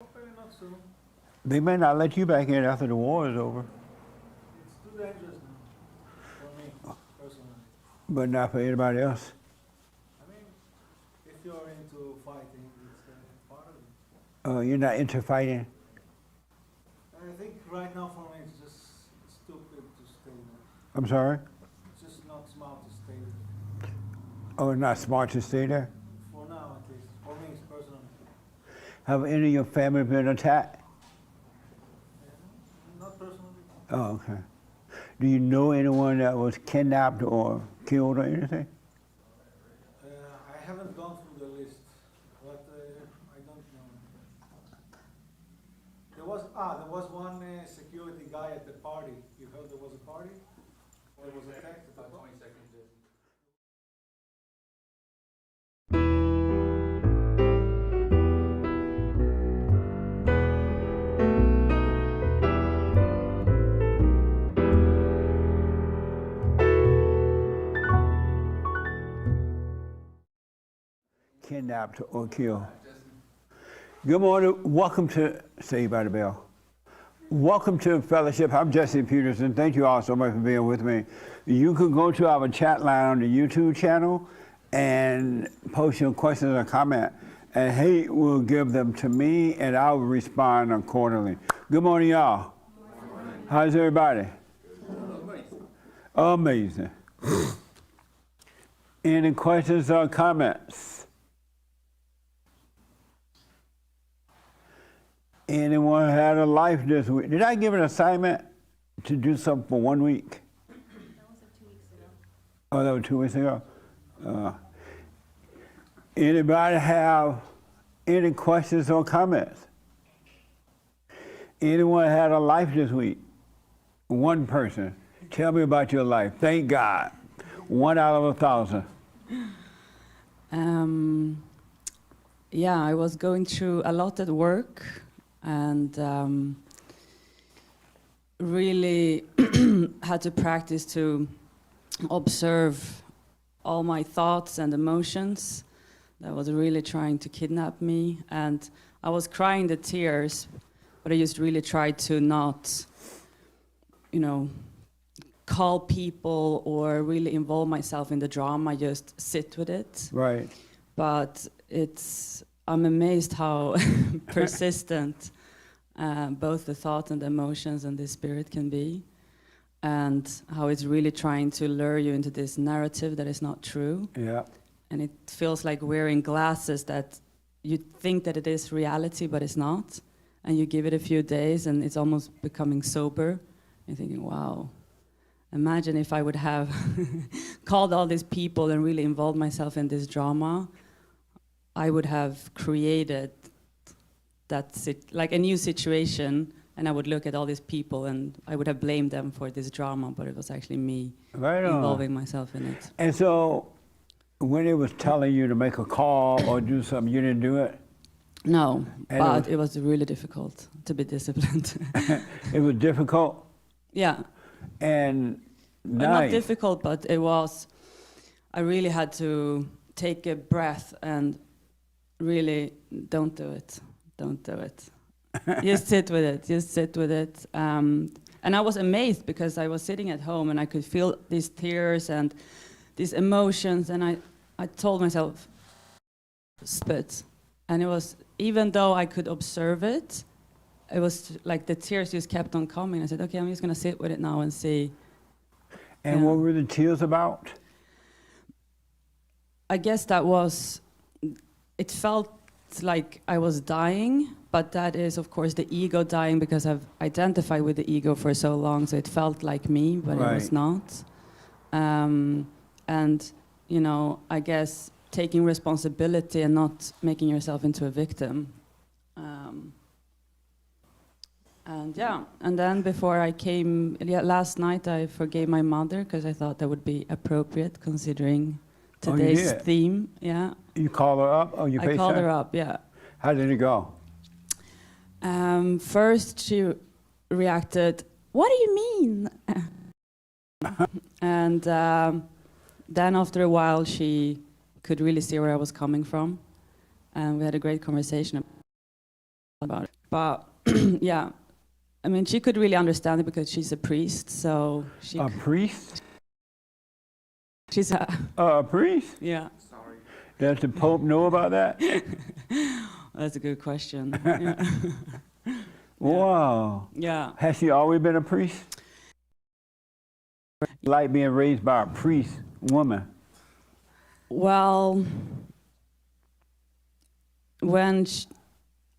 Hopefully not soon. They may not let you back in after the war is over, It's too dangerous now for me personally. but not for anybody else. I mean, if you're into fighting, it's part of it. You're not into fighting? I think right now for me it's just stupid to stay there. I'm sorry? It's just not smart to stay there. Oh, not smart to stay there? For now at least. For me it's personal. Have any of your family been attacked? Not personally. Oh, okay. Do you know anyone that was kidnapped or killed or anything? I haven't gone through the list, but I don't know. There was one security guy at the party. You heard there was a party? There was attacked at the party. 20 seconds. Kidnapped or killed. Good morning. Welcome to Saved by the Bell. Welcome to Fellowship. I'm Jesse Peterson. Thank you all so much for being with me. You can go to our chat line on the YouTube channel and post your questions or comment, and he will give them to me, and I will respond accordingly. Good morning, y'all. Good morning. How's everybody? Amazing. Any questions or comments? Anyone had a life this week? Did I give an assignment to do something for 1 week? That was 2 weeks ago. Oh, that was 2 weeks ago? Anybody have any questions or comments? Anyone had a life this week? One person. Tell me about your life. Thank God. 1 out of 1,000. Yeah, I was going through a lot at work and really had to practice to observe all my thoughts and emotions that was really trying to kidnap me. And I was crying the tears, but I just really tried to not, call people or really involve myself in the drama, just sit with it. Right. But I'm amazed how persistent both the thought and the emotions and the spirit can be, and how it's really trying to lure you into this narrative that is not true. Yeah. And it feels like wearing glasses that you think that it is reality, but it's not. And you give it a few days and it's almost becoming sober. You're thinking, wow, imagine if I would have called all these people and really involved myself in this drama. I would have created like a new situation, and I would look at all these people and I would have blamed them for this drama, but it was actually me involving myself in it. And so when it was telling you to make a call or do something, you didn't do it? No, but it was really difficult to be disciplined. It was difficult? Yeah. And Not nice. difficult, but I really had to take a breath and really don't do it. Don't do it. Just sit with it. Just sit with it. And I was amazed because I was sitting at home and I could feel these tears and these emotions, and I told myself, spit. And it was, even though I could observe it, it was like the tears just kept on coming. I said, okay, I'm just going to sit with it now and see. And what were the tears about? I guess it felt like I was dying, but that is, of course, the ego dying because I've identified with the ego for so long, so it felt like me, but Right. it was not. And, I guess taking responsibility and not making yourself into a victim. And then before I came, last night I forgave my mother because I thought that would be appropriate considering today's theme. Yeah. You called her up? Or you I called her up, yeah. How did it go? First she reacted, what do you mean? And then after a while she could really see where I was coming from. And we had a great conversation about it. But yeah, I mean, she could really understand it because she's a priest, so she. A priest? She's a. A priest? Yeah. Does the Pope know about that? That's a good question. Yeah. Wow. Yeah. Has she always been a priest? Like being raised by a priest woman? Well, when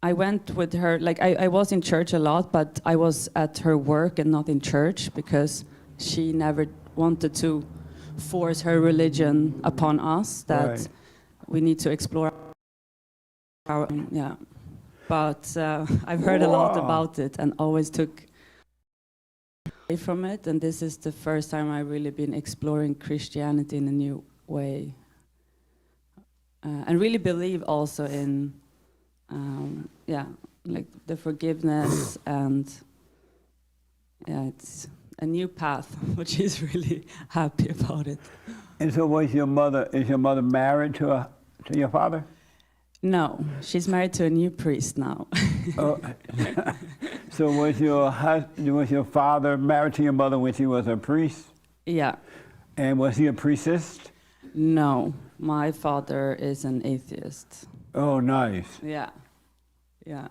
I went with her, like I was in church a lot, but I was at her work and not in church because she never wanted to force her religion upon us, that Right. we need to explore our, yeah. But I've heard a lot Wow. about it and always took away from it, and this is the first time I've really been exploring Christianity in a new way. And really believe also in, yeah, like the forgiveness and, yeah, it's a new path, which is really happy about it. And so is your mother married to your father? No, she's married to a new priest now. Oh, so was your father married to your mother when she was a priest? Yeah. And was he a priestess? No, my father is an atheist. Oh, nice. Yeah. Yeah.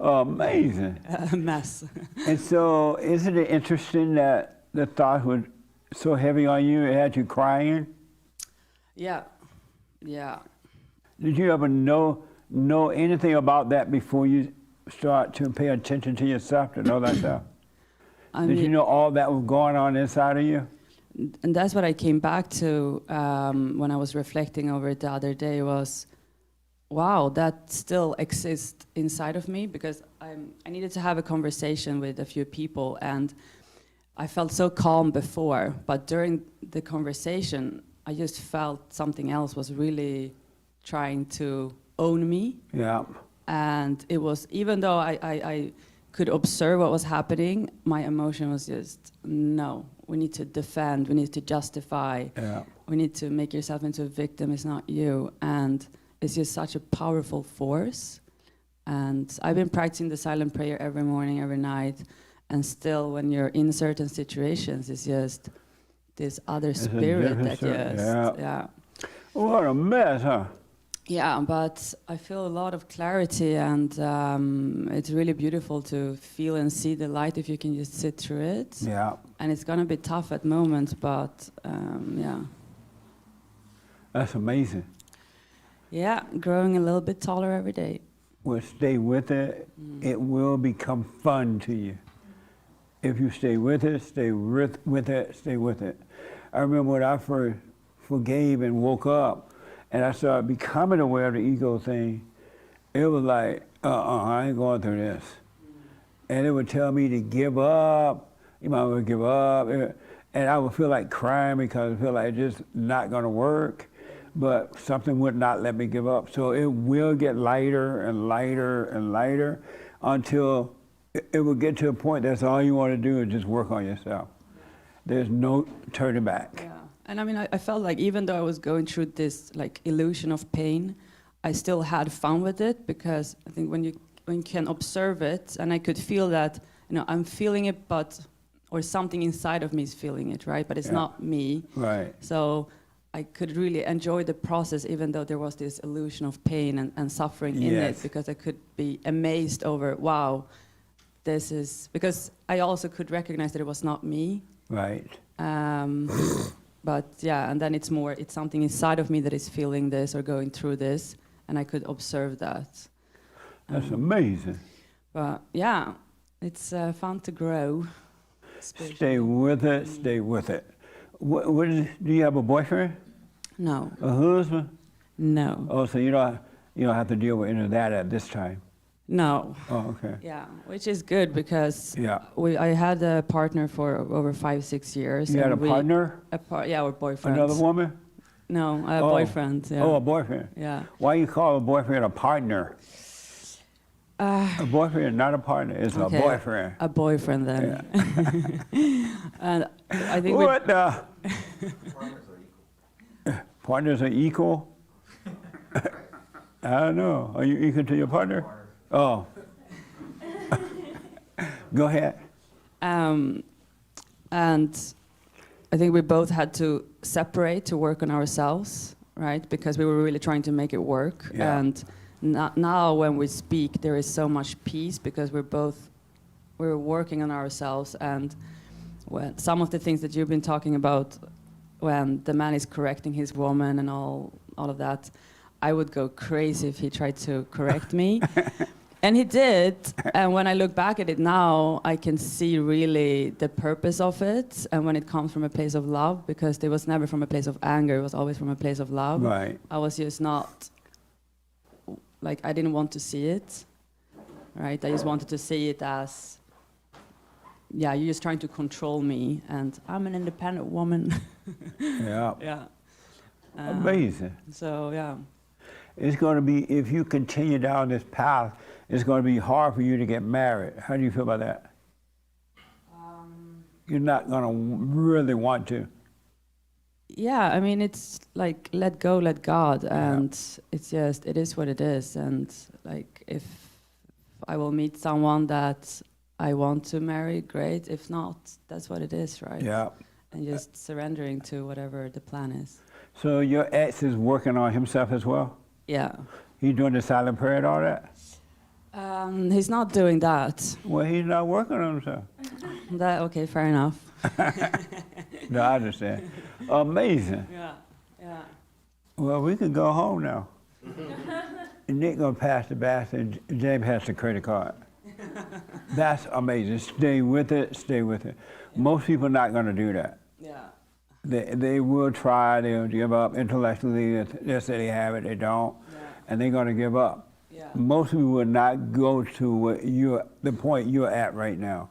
Oh, amazing. A mess. And so isn't it interesting that the thought was so heavy on you, it had you crying? Yeah. Yeah. Did you ever know anything about that before you start to pay attention to yourself, to know that stuff? Did you know all that was going on inside of you? And that's what I came back to when I was reflecting over it the other day was, wow, that still exists inside of me, because I needed to have a conversation with a few people, and I felt so calm before, but during the conversation, I just felt something else was really trying to own me. Yeah. And it was, even though I could observe what was happening, my emotion was just, no, we need to defend, we need to justify, Yeah. we need to make yourself into a victim, it's not you. And it's just such a powerful force. And I've been practicing the silent prayer every morning, every night, and still when you're in certain situations, it's just this other spirit that just, yeah. What a mess, huh? Yeah, but I feel a lot of clarity, and it's really beautiful to feel and see the light if you can just sit through it. Yeah. And it's gonna be tough at moments, but yeah. That's amazing. Yeah, growing a little bit taller every day. Well, stay with it. It will become fun to you. If you stay with it, stay with it, stay with it. I remember when I first forgave and woke up, and I started becoming aware of the ego thing, it was like, I ain't going through this. And it would tell me to give up, you might want to give up, and I would feel like crying because I feel like it's just not gonna work, but something would not let me give up. So it will get lighter and lighter and lighter until it will get to a point that's all you want to do is just work on yourself. There's no turning back. Yeah. And I mean, I felt like even though I was going through this like illusion of pain, I still had fun with it, because I think when you can observe it, and I could feel that, you know, I'm feeling it, or something inside of me is feeling it, right? But it's not me. Right. So I could really enjoy the process, even though there was this illusion of pain and suffering in it, because I could be amazed over, wow, this is, because I also could recognize that it was not me. Right. But yeah, and then it's something inside of me that is feeling this or going through this, and I could observe that. That's amazing. But yeah, it's fun to grow. Stay with it, stay with it. Do you have a boyfriend? No. A husband? No. Oh, so you don't have to deal with any of that at this time? No. Oh, okay. Yeah, which is good, because I had a partner for over 5-6 years. You had a partner? Yeah, or boyfriend. Another woman? No, a boyfriend. Yeah. Oh, a boyfriend. Yeah. Why you call a boyfriend a partner? A boyfriend, not a partner. It's a boyfriend. A boyfriend then. Yeah. And I think what the? Partners are equal? I don't know. Are you equal to your partner? Oh. Go ahead. And I think we both had to separate to work on ourselves, right? Because we were really trying to make it work. Yeah. And now when we speak, there is so much peace because we're working on ourselves. And when some of the things that you've been talking about, when the man is correcting his woman and all of that, I would go crazy if he tried to correct me. And he did, and when I look back at it now, I can see really the purpose of it, and when it comes from a place of love, because it was never from a place of anger, it was always from a place of love. Right. I was just not, like, I didn't want to see it, right? I just wanted to see it as, yeah, you're just trying to control me, and I'm an independent woman. Yeah. Yeah. Amazing. So, yeah. It's going to be, if you continue down this path, it's going to be hard for you to get married. How do you feel about that? You're not going to really want to. Yeah, I mean, it's like, let go, let God, and it's just, it is what it is. And like, if I will meet someone that I want to marry, great. If not, that's what it is, right? Yeah. And just surrendering to whatever the plan is. So your ex is working on himself as well? Yeah. He's doing the silent prayer and all that? He's not doing that. Well, he's not working on himself. Okay, fair enough. No, I understand. Amazing. Yeah, yeah. Well, we can go home now. Nick gonna pass the basket, and James has the credit card. That's amazing. Stay with it, stay with it. Most people are not gonna do that. Yeah. They will try, they'll give up intellectually, they say they have it, they don't, and they're gonna give up. Yeah. Most people will not go to what the point you're at right now.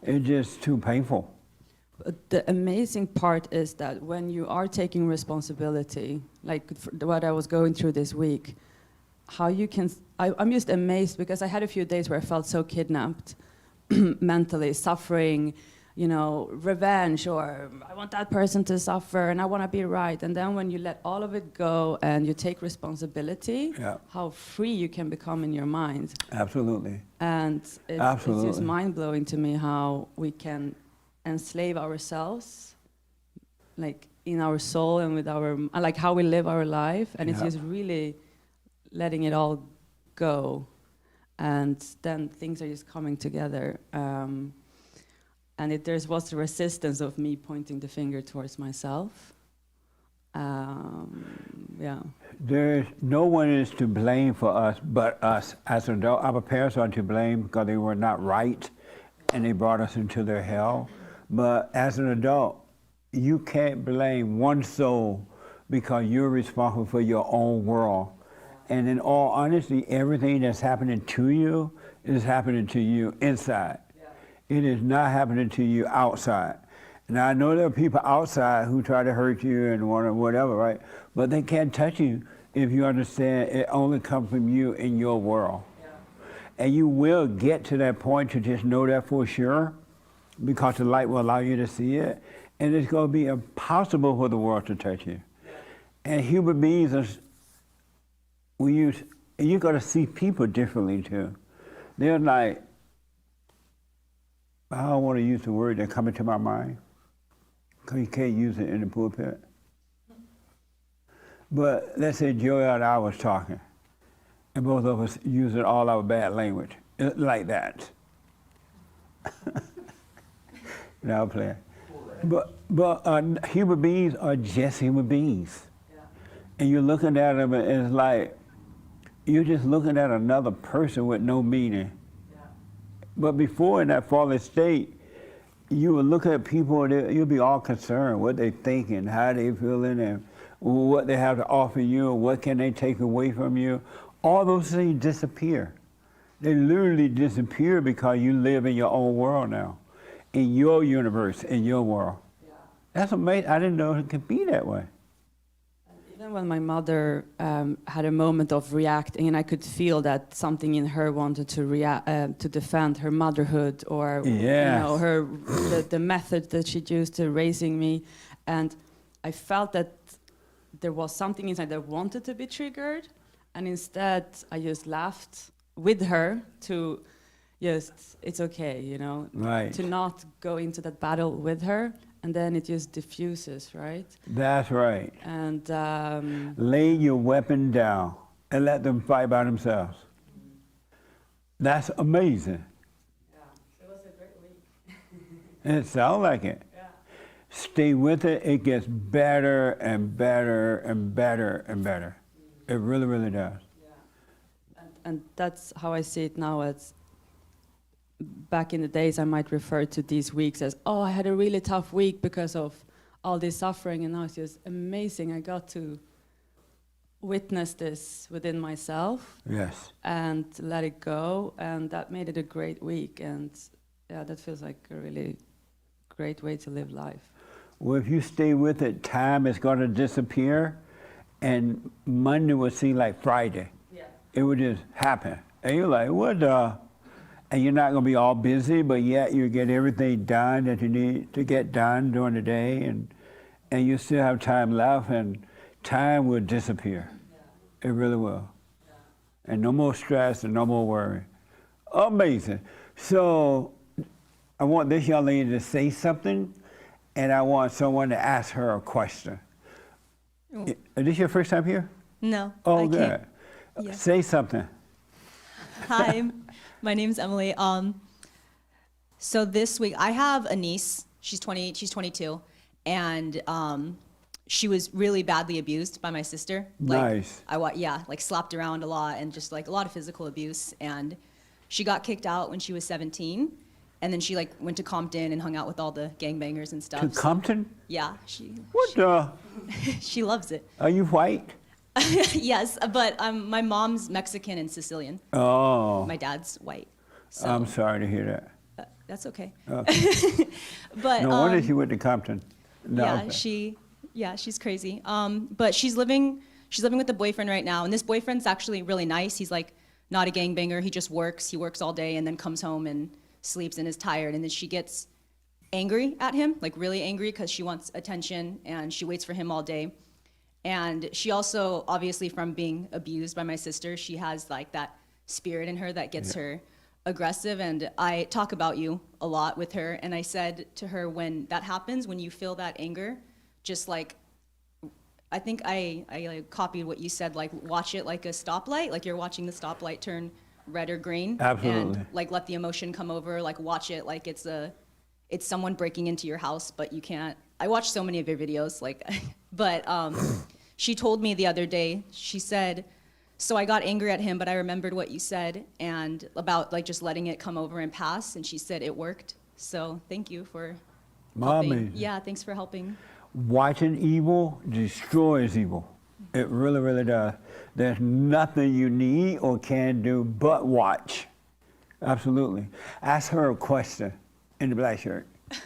Yeah. It's just too painful. But the amazing part is that when you are taking responsibility, like what I was going through this week, how you can, I'm just amazed because I had a few days where I felt so kidnapped mentally, suffering, you know, revenge, or I want that person to suffer and I want to be right. And then when you let all of it go and you take responsibility, how free you can become in your mind. Absolutely. And it's just mind-blowing to me how we can enslave ourselves, like in our soul and with our, like how we live our life. And it's just really letting it all go. And then things are just coming together. And there was the resistance of me pointing the finger towards myself. Yeah. There's no one is to blame for us but us. As an adult, our parents are to blame because they were not right and they brought us into their hell. But as an adult, you can't blame one soul because you're responsible for your own world. And in all honesty, everything that's happening to you is happening to you inside. It is not happening to you outside. Now, I know there are people outside who try to hurt you and whatever, right? But they can't touch you if you understand it only comes from you in your world. Yeah. And you will get to that point to just know that for sure because the light will allow you to see it. And it's going to be impossible for the world to touch you. Yeah. And human beings are, you're going to see people differently too. They're like, I don't want to use the word that come into my mind, because you can't use it in the pulpit. But let's say Joey and I was talking, and both of us using all our bad language, like that. Now I'm playing. But human beings are just human beings. Yeah. And you're looking at them, and it's like, you're just looking at another person with no meaning. But before in that fallen state, you would look at people and you'll be all concerned what they're thinking, how they feeling, and what they have to offer you, and what can they take away from you. All those things disappear. They literally disappear because you live in your own world now, in your universe, in your world. Yeah. That's amazing. I didn't know it could be that way. Even when my mother had a moment of reacting, and I could feel that something in her wanted to to defend her motherhood, or you know, her the method that she used to raising me, and I felt that there was something inside that wanted to be triggered, and instead I just laughed with her to, just it's okay, you know, Right. to not go into that battle with her, and then it just diffuses, right? That's right. And Lay your weapon down and let them fight by themselves. That's amazing. yeah, it was a great week. It sounds like it. Yeah. Stay with it. It gets better and better and better and better. It really, really does. Yeah. And that's how I see it now. As back in the days, I might refer to these weeks as, oh, I had a really tough week because of all this suffering, and now it's just amazing. I got to witness this within myself Yes. and let it go, and that made it a great week. And yeah, that feels like a really great way to live life. Well, if you stay with it, time is going to disappear, and Monday will seem like Friday. Yeah. It would just happen. And you're like, what the? And you're not going to be all busy, but yet you get everything done that you need to get done during the day, and you still have time left, and time will disappear. Yeah. It really will. Yeah. And no more stress and no more worry. Amazing. So I want this young lady to say something, and I want someone to ask her a question. Oh. Is this your first time here? No. Oh, I good. can't. Yeah. Say something. Hi, my name's Emily. So this week I have a niece. She's 22, and she was really badly abused by my sister. Nice. Like slapped around a lot and just like a lot of physical abuse. And she got kicked out when she was 17, and then she like went to Compton and hung out with all the gangbangers and stuff. To Compton? Yeah, What the? she loves it. Are you white? Yes, but my mom's Mexican and Sicilian. Oh, My dad's white. So I'm sorry to hear that. that's okay. Okay. But No wonder she went to Compton. No, yeah, she's crazy. But she's living with a boyfriend right now, and this boyfriend's actually really nice. He's like not a gangbanger. He just works. He works all day and then comes home and sleeps and is tired. And then she gets angry at him, like really angry, because she wants attention and she waits for him all day. And she also, obviously from being abused by my sister, she has like that spirit in her that gets her aggressive. And I talk about you a lot with her. And I said to her, when that happens, when you feel that anger, just like, I think I like copied what you said, like watch it like a stoplight, like you're watching the stoplight turn red or green. Absolutely. And like let the emotion come over, like watch it like it's someone breaking into your house, but you can't. I watched so many of your videos, like, but she told me the other day, she said, so I got angry at him, but I remembered what you said and about like just letting it come over and pass, and she said it worked. So thank you for helping. Mommy. Yeah, thanks for helping. Watching evil destroys evil. It really, really does. There's nothing you need or can do but watch. Absolutely. Ask her a question in the black shirt. I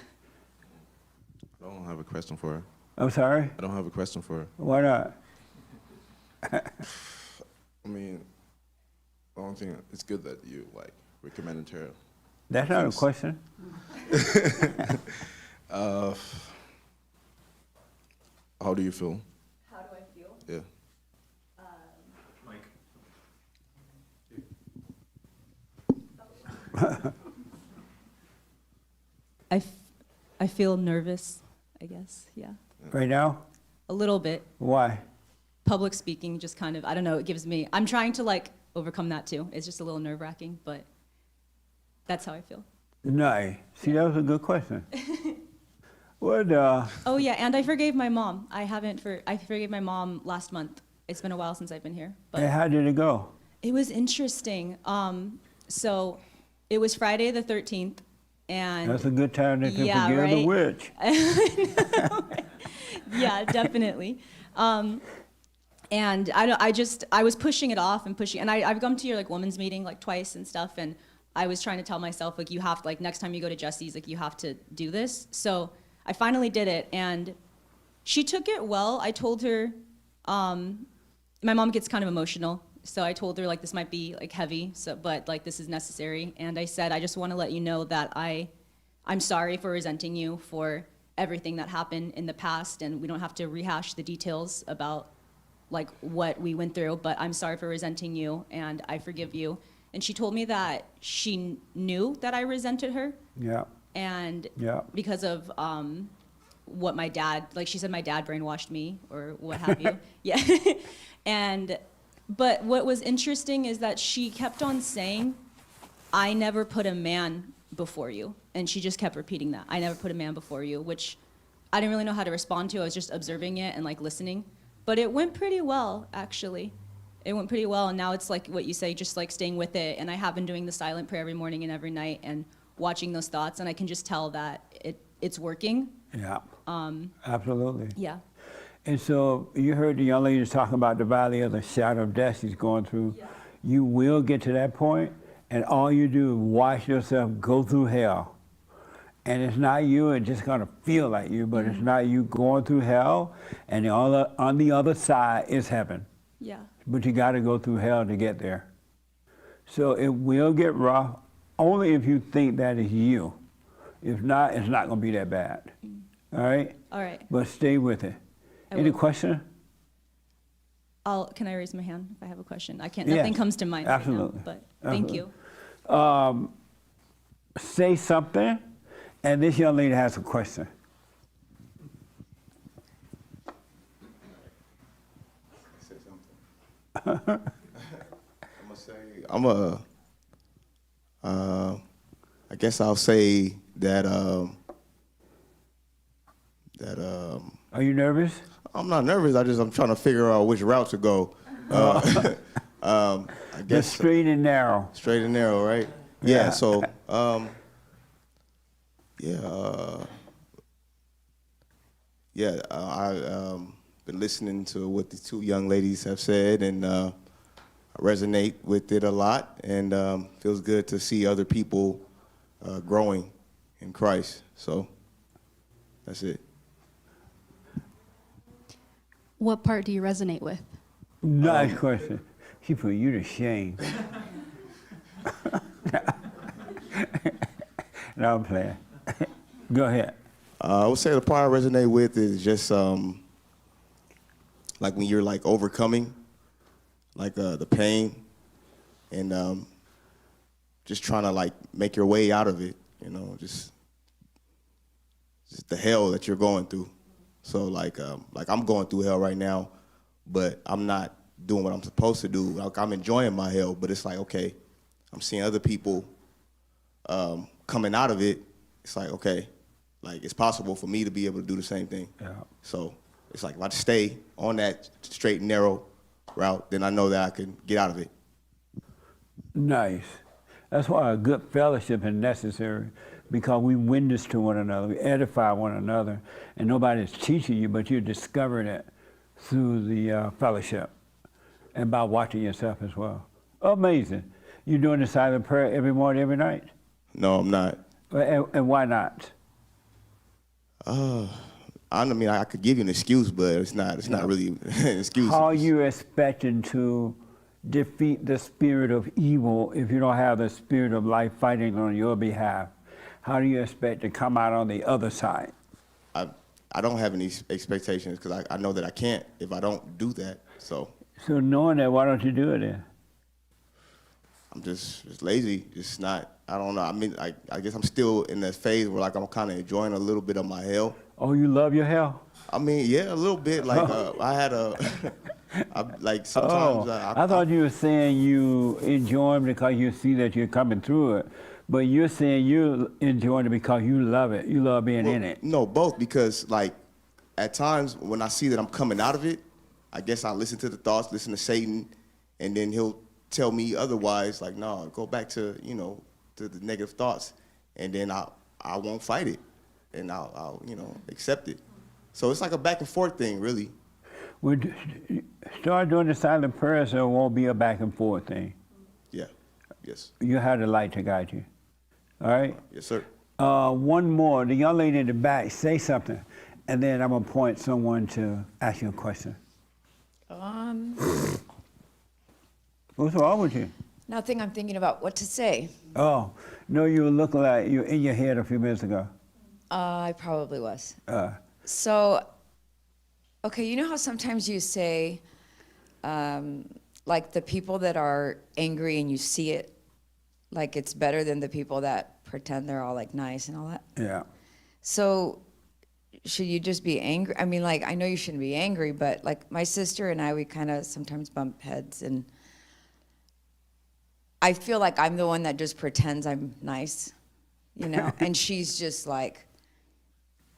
don't have a question for her. I'm sorry? I don't have a question for her. Why not? I mean, the only thing, it's good that you like recommended her. That's not a question. How do you feel? How do I feel? Yeah. I feel nervous, I guess, yeah. Right now? A little bit. Why? Public speaking just kind of, I don't know, it gives me, I'm trying to like overcome that too. It's just a little nerve wracking, but that's how I feel. Nice. See, that was a good question. What, Oh yeah, and I forgave my mom. I forgave my mom last month. It's been a while since I've been here, but and how did it go? it was interesting. So it was Friday the 13th, and That's a good time to Yeah, forgive the right? witch. yeah, definitely. And I was pushing it off and pushing, and I've come to your like women's meeting like twice and stuff, and I was trying to tell myself like you have to, like next time you go to Jesse's, like you have to do this. So I finally did it, and she took it well. I told her, my mom gets kind of emotional, so I told her like this might be like heavy, but like this is necessary. And I said, I just want to let you know that I'm sorry for resenting you for everything that happened in the past, and we don't have to rehash the details about like what we went through, but I'm sorry for resenting you, and I forgive you. And she told me that she knew that I resented her. Yeah. And Yeah. because of what my dad, like she said, my dad brainwashed me or what have you. Yeah. But what was interesting is that she kept on saying, I never put a man before you. And she just kept repeating that. I never put a man before you, which I didn't really know how to respond to. I was just observing it and like listening. But it went pretty well, actually. It went pretty well. And now it's like what you say, just like staying with it. And I have been doing the silent prayer every morning and every night and watching those thoughts. And I can just tell that it's working. Yeah. Absolutely. Yeah. And so you heard the young lady talking about the valley of the shadow of death she's going through. Yeah. You will get to that point, and all you do is watch yourself go through hell. And it's not you, it's just gonna feel like you, but it's not you going through hell, and on the other side is heaven. Yeah. But you gotta go through hell to get there. So it will get rough, only if you think that is you. If not, it's not gonna be that bad. All right? All right. But stay with it. I Any will. question? Can I raise my hand if I have a question? I can't, Yes, nothing comes to mind absolutely. right now, but thank you. Say something, and this young lady has a question. Say something. I guess I'll say that Are you nervous? I'm not nervous. I'm trying to figure out which route to go. I Just guess straight and narrow. straight and narrow, right? Yeah. Yeah. So, I've been listening to what the two young ladies have said, and I resonate with it a lot, and feels good to see other people growing in Christ. So, that's it. What part do you resonate with? Nice question. She put you to shame. No, I'm playing. Go ahead. I would say the part I resonate with is just like when you're like overcoming, like the pain, and just trying to like make your way out of it. You know, just the hell that you're going through. So like I'm going through hell right now, but I'm not doing what I'm supposed to do. Like I'm enjoying my hell, but it's like, okay, I'm seeing other people coming out of it. It's like, okay, like it's possible for me to be able to do the same thing. Yeah. So it's like if I stay on that straight and narrow route, then I know that I can get out of it. Nice. That's why a good fellowship is necessary, because we witness to one another, we edify one another, and nobody's teaching you, but you're discovering it through the fellowship and by watching yourself as well. Amazing. You doing the silent prayer every morning, every night? No, I'm not. And why not? I mean, I could give you an excuse, but it's not really an excuse. How are you expecting to defeat the spirit of evil if you don't have the spirit of life fighting on your behalf? How do you expect to come out on the other side? I don't have any expectations because I know that I can't if I don't do that. So knowing that, why don't you do it then? I'm just lazy. Just not. I don't know. I mean, I guess I'm still in that phase where like I'm kind of enjoying a little bit of my hell. Oh, you love your hell? I mean, yeah, a little bit. Like I had like sometimes. I thought you were saying you enjoy it because you see that you're coming through it. But you're saying you're enjoying it because you love it. You love being in it. No, both, because like at times when I see that I'm coming out of it, I guess I listen to the thoughts, listen to Satan, and then he'll tell me otherwise, like, no, go back to, to the negative thoughts, and then I won't fight it, and I'll accept it. So it's like a back and forth thing, really. Start doing the silent prayer so it won't be a back and forth thing. Yeah, yes. You have the light to guide you. All right? Yes, sir. One more. The young lady in the back, say something, and then I'm going to point someone to ask you a question. What's wrong with you? Nothing. I'm thinking about what to say. Oh, no, you were looking like you were in your head a few minutes ago. I probably was. Uh, So, okay, you know how sometimes you say, like the people that are angry and you see it like it's better than the people that pretend they're all like nice and all that. Yeah. So should you just be angry? I mean, like, I know you shouldn't be angry, but like my sister and I, we kind of sometimes bump heads, and I feel like I'm the one that just pretends I'm nice, you know, and she's just like,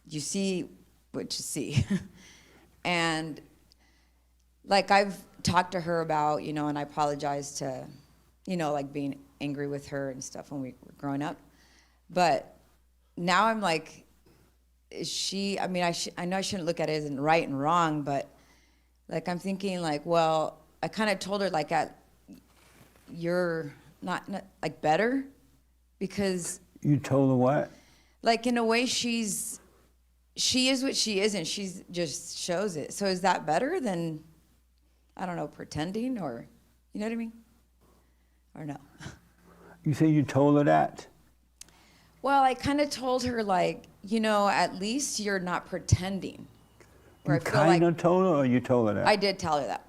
you see what you see. And like I've talked to her about, you know, and I apologized to, you know, like being angry with her and stuff when we were growing up. But now I'm like, is she, I mean, I know I shouldn't look at it as right and wrong, but like I'm thinking like, well, I kind of told her like you're not like better, because You told her what? like in a way she is what she is, and she's just shows it. So is that better than, I don't know, pretending, or, you know what I mean? Or no? You say you told her that? Well, I kind of told her like, you know, at least you're not pretending. Where You I feel kind like of told her, or you told her that? I did tell her that.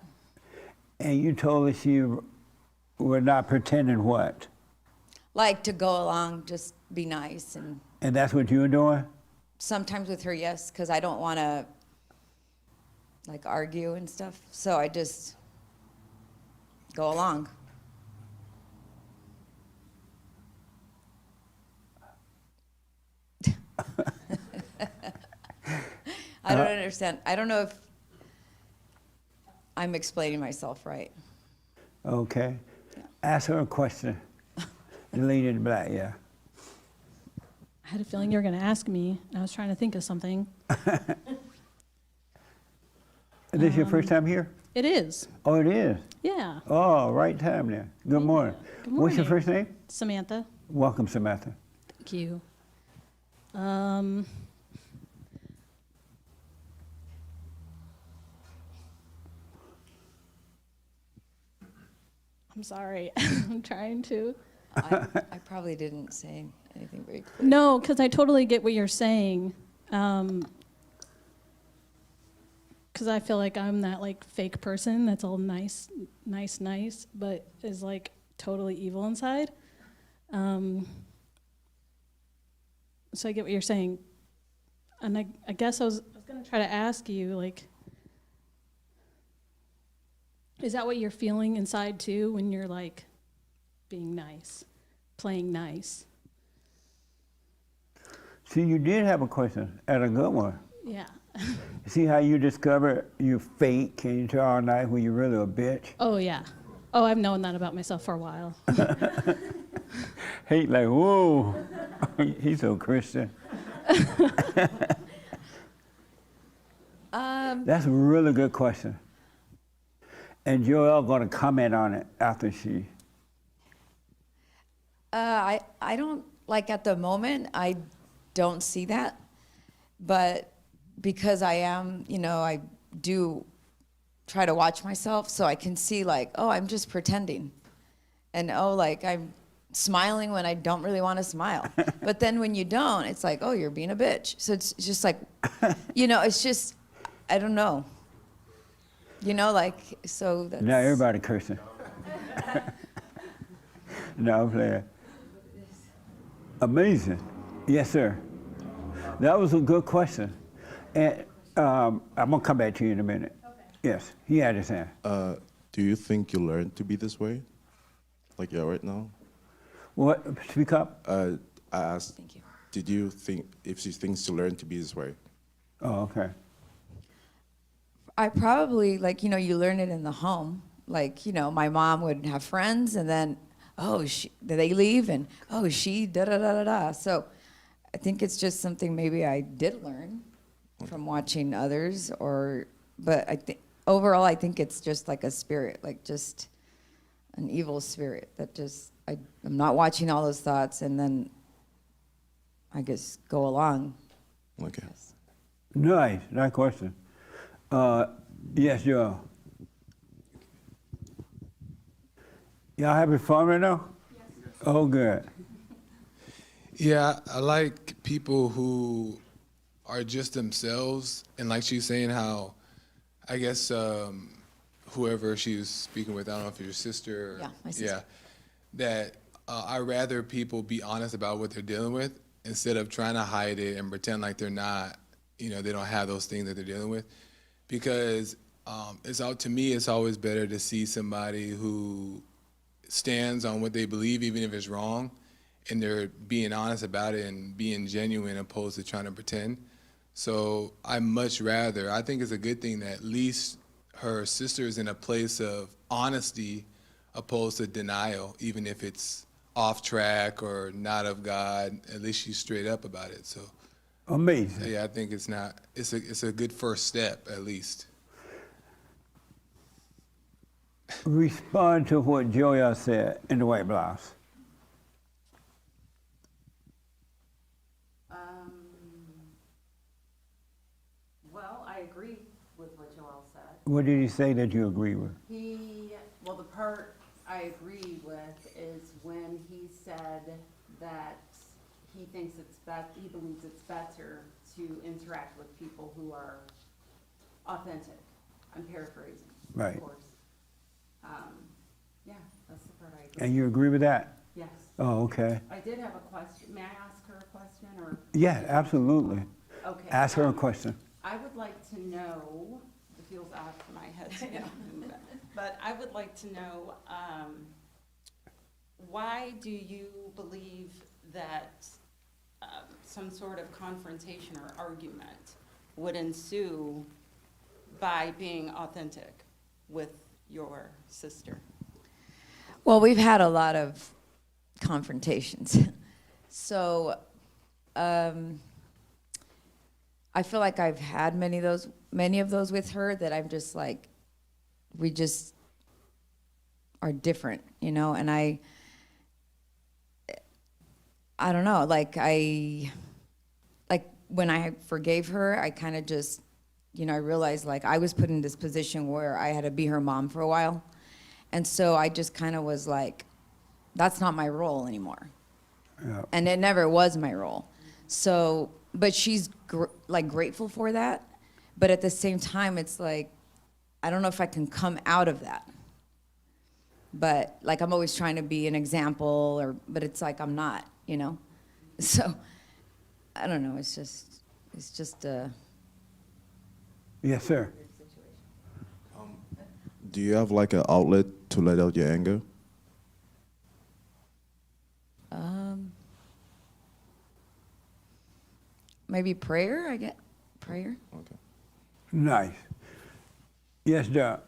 And you told her she were not pretending what? Like to go along, just be nice, And that's what you were doing? sometimes with her, yes, because I don't want to like argue and stuff. So I just go along. I don't understand. I don't know if I'm explaining myself right. Okay. Ask her a question. The lady in black, yeah. I had a feeling you were going to ask me. I was trying to think of something. Is this your first time here? It is. Oh, it is? Yeah. Oh, right time there. Good morning. Good What's your morning. first name? Samantha. Welcome, Samantha. Thank you. I'm sorry. I'm trying to. I probably didn't say anything very clear. No, because I totally get what you're saying. Because I feel like I'm that like fake person that's all nice, but is like totally evil inside. So I get what you're saying. And I guess I was going to try to ask you, like, is that what you're feeling inside too when you're like being nice, playing nice? See, you did have a question, and a good one. Yeah. See how you discover you fake and you try all night when you're really a bitch? Oh, yeah. Oh, I've known that about myself for a while. Hate like, whoa, he's so Christian. That's a really good question. And Joelle going to comment on it after she. I don't, like at the moment, I don't see that. But because I am, you know, I do try to watch myself, so I can see like, oh, I'm just pretending. And oh, like I'm smiling when I don't really want to smile. But then when you don't, it's like, oh, you're being a bitch. So it's just like, you know, it's just, I don't know. You know, like, so that's... Now everybody cursing. No, I'm playing. Amazing. Yes, sir. That was a good question. And I'm going to come back to you in a minute. Okay. Yes, he had his hand. Do you think you learned to be this way? Like you are right now? What? Speak up. I asked, Thank you. did you think, if she thinks you learned to be this way? Oh, okay. I probably, like, you know, you learn it in the home. Like, you know, my mom would have friends, and then, oh, they leave, and, oh, she da-da-da-da-da. So I think it's just something maybe I did learn from watching others, but I think, overall, I think it's just like a spirit, like just an evil spirit that just, I'm not watching all those thoughts, and then I guess go along. Okay. Yes. Nice. Nice question. Yes, Joe. Y'all having fun right now? Yes. Oh, good. Yeah, I like people who are just themselves, and like she was saying how, I guess whoever she was speaking with, I don't know if it's your sister. Or, Yeah, my sister. Yeah, that I'd rather people be honest about what they're dealing with instead of trying to hide it and pretend like they're not, they don't have those things that they're dealing with. Because to me, it's always better to see somebody who stands on what they believe, even if it's wrong, and they're being honest about it and being genuine opposed to trying to pretend. So I think it's a good thing that at least her sister is in a place of honesty opposed to denial, even if it's off track or not of God. At least she's straight up about it. So Amazing. yeah, I think it's a good first step, at least. Respond to what Joya said in the white blouse. Well, I agree with what Joel said. What did he say that you agree with? Well, the part I agree with is when he said that he thinks he believes it's better to interact with people who are authentic. I'm paraphrasing, Right. of course. Yeah, that's the part I agree. And you agree with that? Yes. Oh, okay. I did have a question. May I ask her a question, or? Yeah, absolutely. Okay. Ask her a question. I would like to know, it feels odd for my head to go, but I would like to know, why do you believe that some sort of confrontation or argument would ensue by being authentic with your sister? Well, we've had a lot of confrontations. So I feel like I've had many of those with her that I'm just like, we just are different, and I don't know, like when I forgave her, I kind of just, I realized like I was put in this position where I had to be her mom for a while. And so I just kind of was like, that's not my role anymore. Yeah. And it never was my role. So, but she's grateful for that. But at the same time, it's like, I don't know if I can come out of that. But like, I'm always trying to be an example, but it's like, I'm not, So, I don't know, it's just Yes, sir. Do you have like an outlet to let out your anger? maybe prayer, I get prayer. Okay. Nice. Yes, Doc.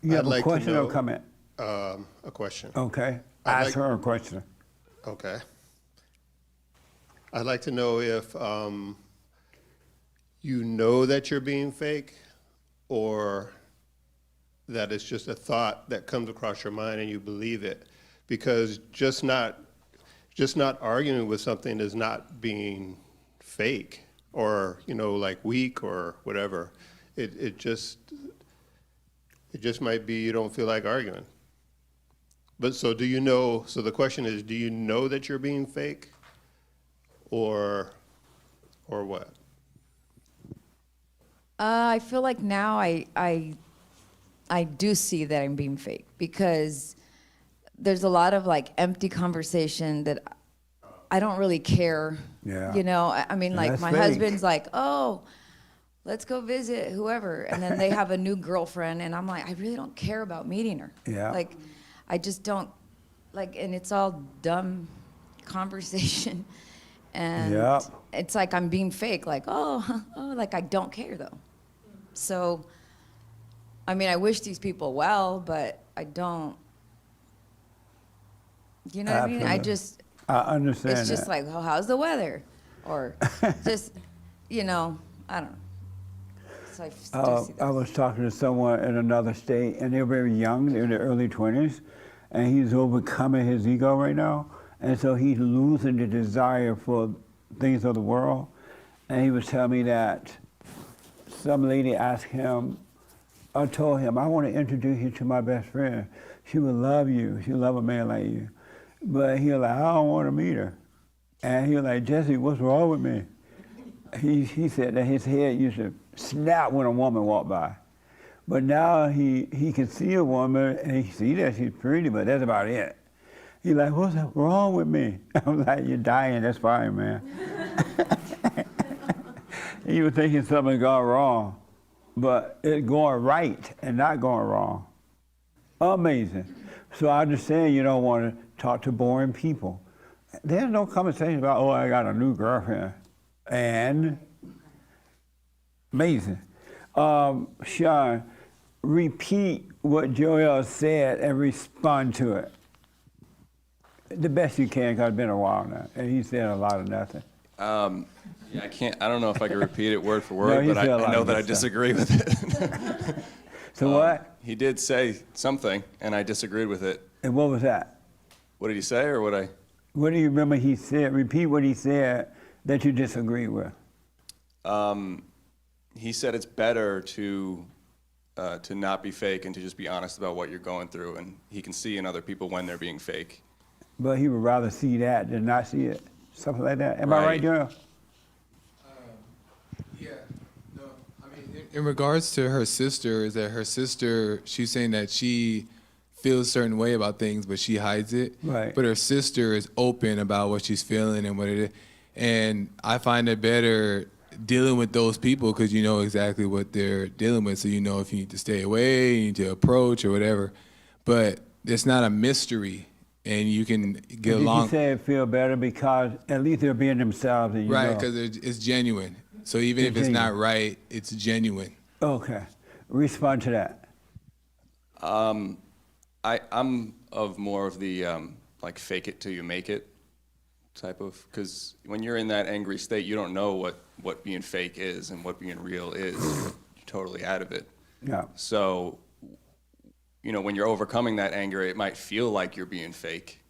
You have I'd a like to question know- or comment? A question. Okay. I'd Ask like- her a question. Okay. I'd like to know if you know that you're being fake, or that it's just a thought that comes across your mind and you believe it. Because just not arguing with something is not being fake or, like weak or whatever. It just might be you don't feel like arguing. But so do you know, so the question is, do you know that you're being fake or what? I feel like now I do see that I'm being fake, because there's a lot of like empty conversation that I don't really care. Yeah. I mean, like That's my fake. husband's like, oh, let's go visit whoever. And then they have a new girlfriend, and I'm like, I really don't care about meeting her. Yeah. Like, I just don't, and it's all dumb conversation. And Yep. it's like I'm being fake, like, like I don't care though. So, I mean, I wish these people well, but I don't, you know what I mean? I Absolutely. just, I understand it's just that. like, oh, how's the weather? Or just, I don't know. So I do see I that. was talking to someone in another state, and they're very young, they're in their early 20s, and he's overcoming his ego right now, and so he's losing the desire for things of the world. And he was telling me that some lady asked him, I told him, I want to introduce you to my best friend. She would love you. She'll love a man like you. But he was like, I don't want to meet her. And he was like, Jesse, what's wrong with me? He said that his head used to snap when a woman walked by. But now he can see a woman and he see that she's pretty, but that's about it. He's like, what's wrong with me? I'm like, you're dying, that's fine, man. He was thinking something gone wrong, but it's going right and not going wrong. Amazing. So I understand you don't want to talk to boring people. There's no conversation about, oh, I got a new girlfriend. And amazing. Sean, repeat what Joel said and respond to it. The best you can, because it's been a while now. And he said a lot of nothing. Yeah, I don't know if I can repeat it word for word, No, but I know that I disagree with it. So what? He did say something, and I disagreed with it. And what was that? What did he say, or what I? What do you remember he said? Repeat what he said that you disagree with. He said it's better to not be fake and to just be honest about what you're going through, and he can see in other people when they're being fake. But he would rather see that than not see it. Something like that. Am I right, Joel? Yeah, no, I mean, in regards to her sister, is that her sister, she's saying that she feels a certain way about things, but she hides it. Right. But her sister is open about what she's feeling and what it is. And I find it better dealing with those people because you know exactly what they're dealing with. So you know if you need to stay away, you need to approach or whatever. But it's not a mystery. And you can get along. Did you say it feel better because at least they're being themselves and you right, know. because it's genuine. So even if it's not right, it's genuine. Okay. Respond to that. I'm of more of the like fake it till you make it type of, because when you're in that angry state, you don't know what being fake is and what being real is. You're totally out of it. Yeah. So, you know, when you're overcoming that anger, it might feel like you're being fake.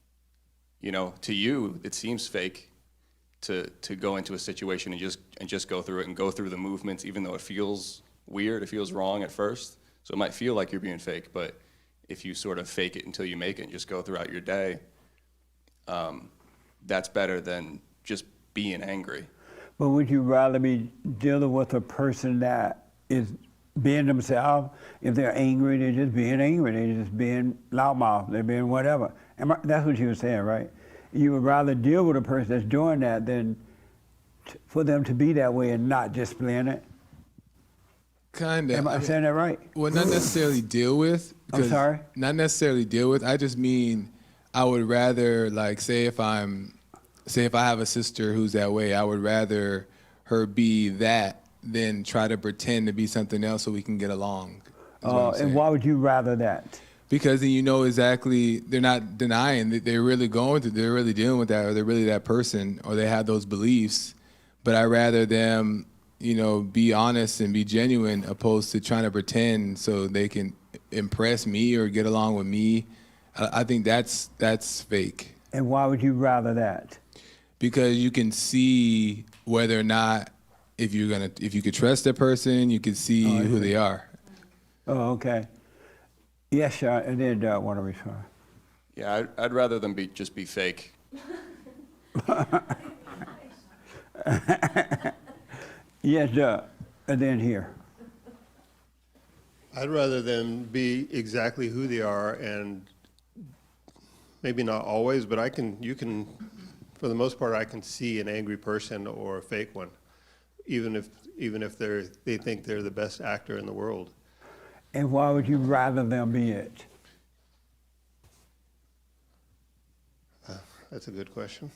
You know, to you, it seems fake to go into a situation and just go through it and go through the movements, even though it feels weird, it feels wrong at first. So it might feel like you're being fake, but if you sort of fake it until you make it and just go throughout your day, that's better than just being angry. But would you rather be dealing with a person that is being themselves? If they're angry, they're just being angry. They're just being loudmouth. They're being whatever. That's what you were saying, right? You would rather deal with a person that's doing that than for them to be that way and not displaying it? Kind of. Am I saying that right? Well, not necessarily deal with. I'm sorry? Not necessarily deal with. I just mean I would rather, like, say if I have a sister who's that way, I would rather her be that than try to pretend to be something else so we can get along. And why would you rather that? Because then you know exactly, they're not denying that they're really they're really dealing with that, or they're really that person, or they have those beliefs. But I'd rather them, you know, be honest and be genuine opposed to trying to pretend so they can impress me or get along with me. I think that's fake. And why would you rather that? Because you can see whether or not if you could trust that person, you can see who they are. Oh, okay. Yes, sir. And then want to respond. Yeah, I'd rather them just be fake. Yes, and then here. I'd rather them be exactly who they are, and maybe not always, but you can, for the most part, I can see an angry person or a fake one, even if they think they're the best actor in the world. And why would you rather them be it? That's a good question.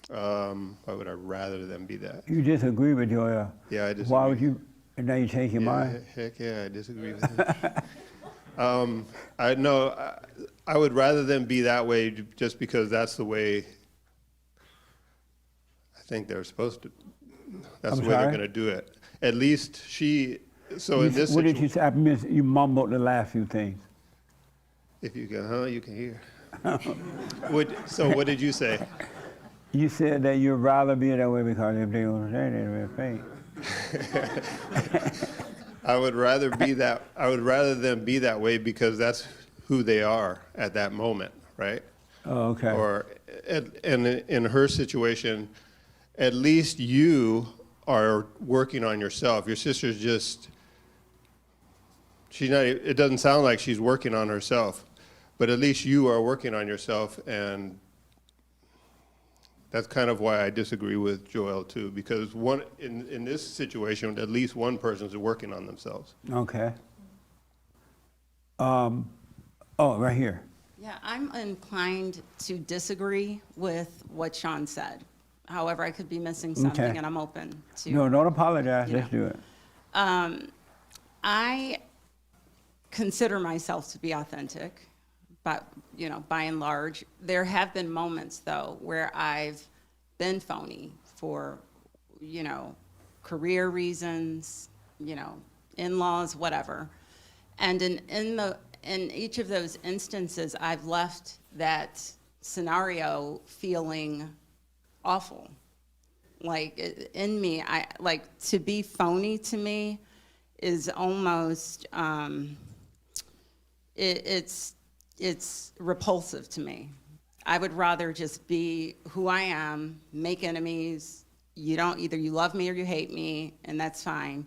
Why would I rather them be that? You disagree with Joel. Yeah, I disagree. Why would you? And now you change your mind. Heck yeah, I disagree with it. I would rather them be that way just because that's the way I think they're supposed to. That's the way they're going to do it. At least she. So in this. What did you say? I missed, you mumbled the last few things. If you can, you can hear. So what did you say? You said that you'd rather be that way because if they don't say they're fake. I would rather them be that way because that's who they are at that moment, right? Oh, okay. And in her situation, at least you are working on yourself. Your sister's just, she's not, it doesn't sound like she's working on herself, but at least you are working on yourself, and that's kind of why I disagree with Joel too, because in this situation, at least one person is working on themselves. Okay. Oh, right here. Yeah, I'm inclined to disagree with what Sean said. However, I could be missing something, Okay. and I'm open to. No, don't apologize. you Let's do it. I consider myself to be authentic, but, you know, by and large. There have been moments, though, where I've been phony for, you know, career reasons, you know, in-laws, whatever. And in each of those instances, I've left that scenario feeling awful. Like, in me, to be phony to me is almost, it's repulsive to me. I would rather just be who I am, make enemies. Either you love me or you hate me, and that's fine.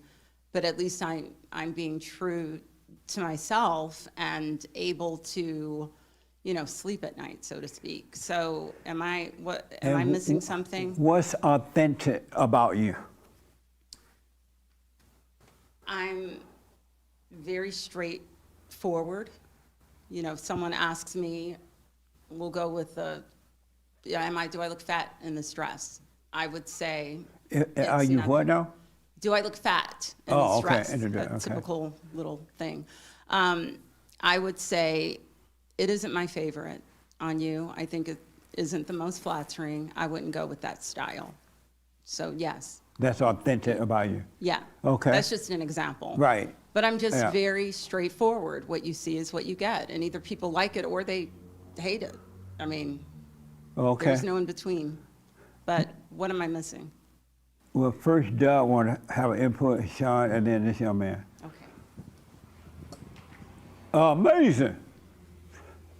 But at least I'm being true to myself and able to, you know, sleep at night, so to speak. So am I missing something? What's authentic about you? I'm very straightforward. You know, if someone asks me, we'll go with do I look fat in this dress? I would say. Are you what now? Do I look fat in Oh, this okay. dress? A typical little thing. I would say it isn't my favorite on you. I think it isn't the most flattering. I wouldn't go with that style. So yes. That's authentic about you. Yeah. Okay. That's just an example. Right. But I'm just Yeah. very straightforward. What you see is what you get. And either people like it or they hate it. I mean, Okay. there's no in between. But what am I missing? Well, first Doug want to have an input, Sean, and then this young man. Okay. Amazing.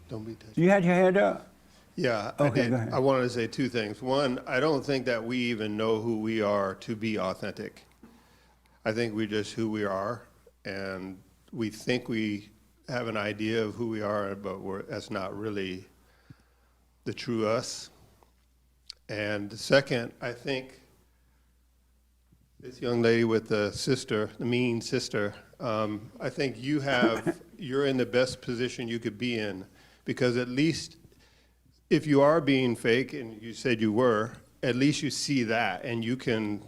Don't be touched. You had your hand up? Yeah, Okay, go ahead. I wanted to say two things. One, I don't think that we even know who we are to be authentic. I think we're just who we are, and we think we have an idea of who we are, but that's not really the true us. And the second, I think this young lady with the sister, the mean sister, I think you're in the best position you could be in, because at least if you are being fake, and you said you were, at least you see that, and you can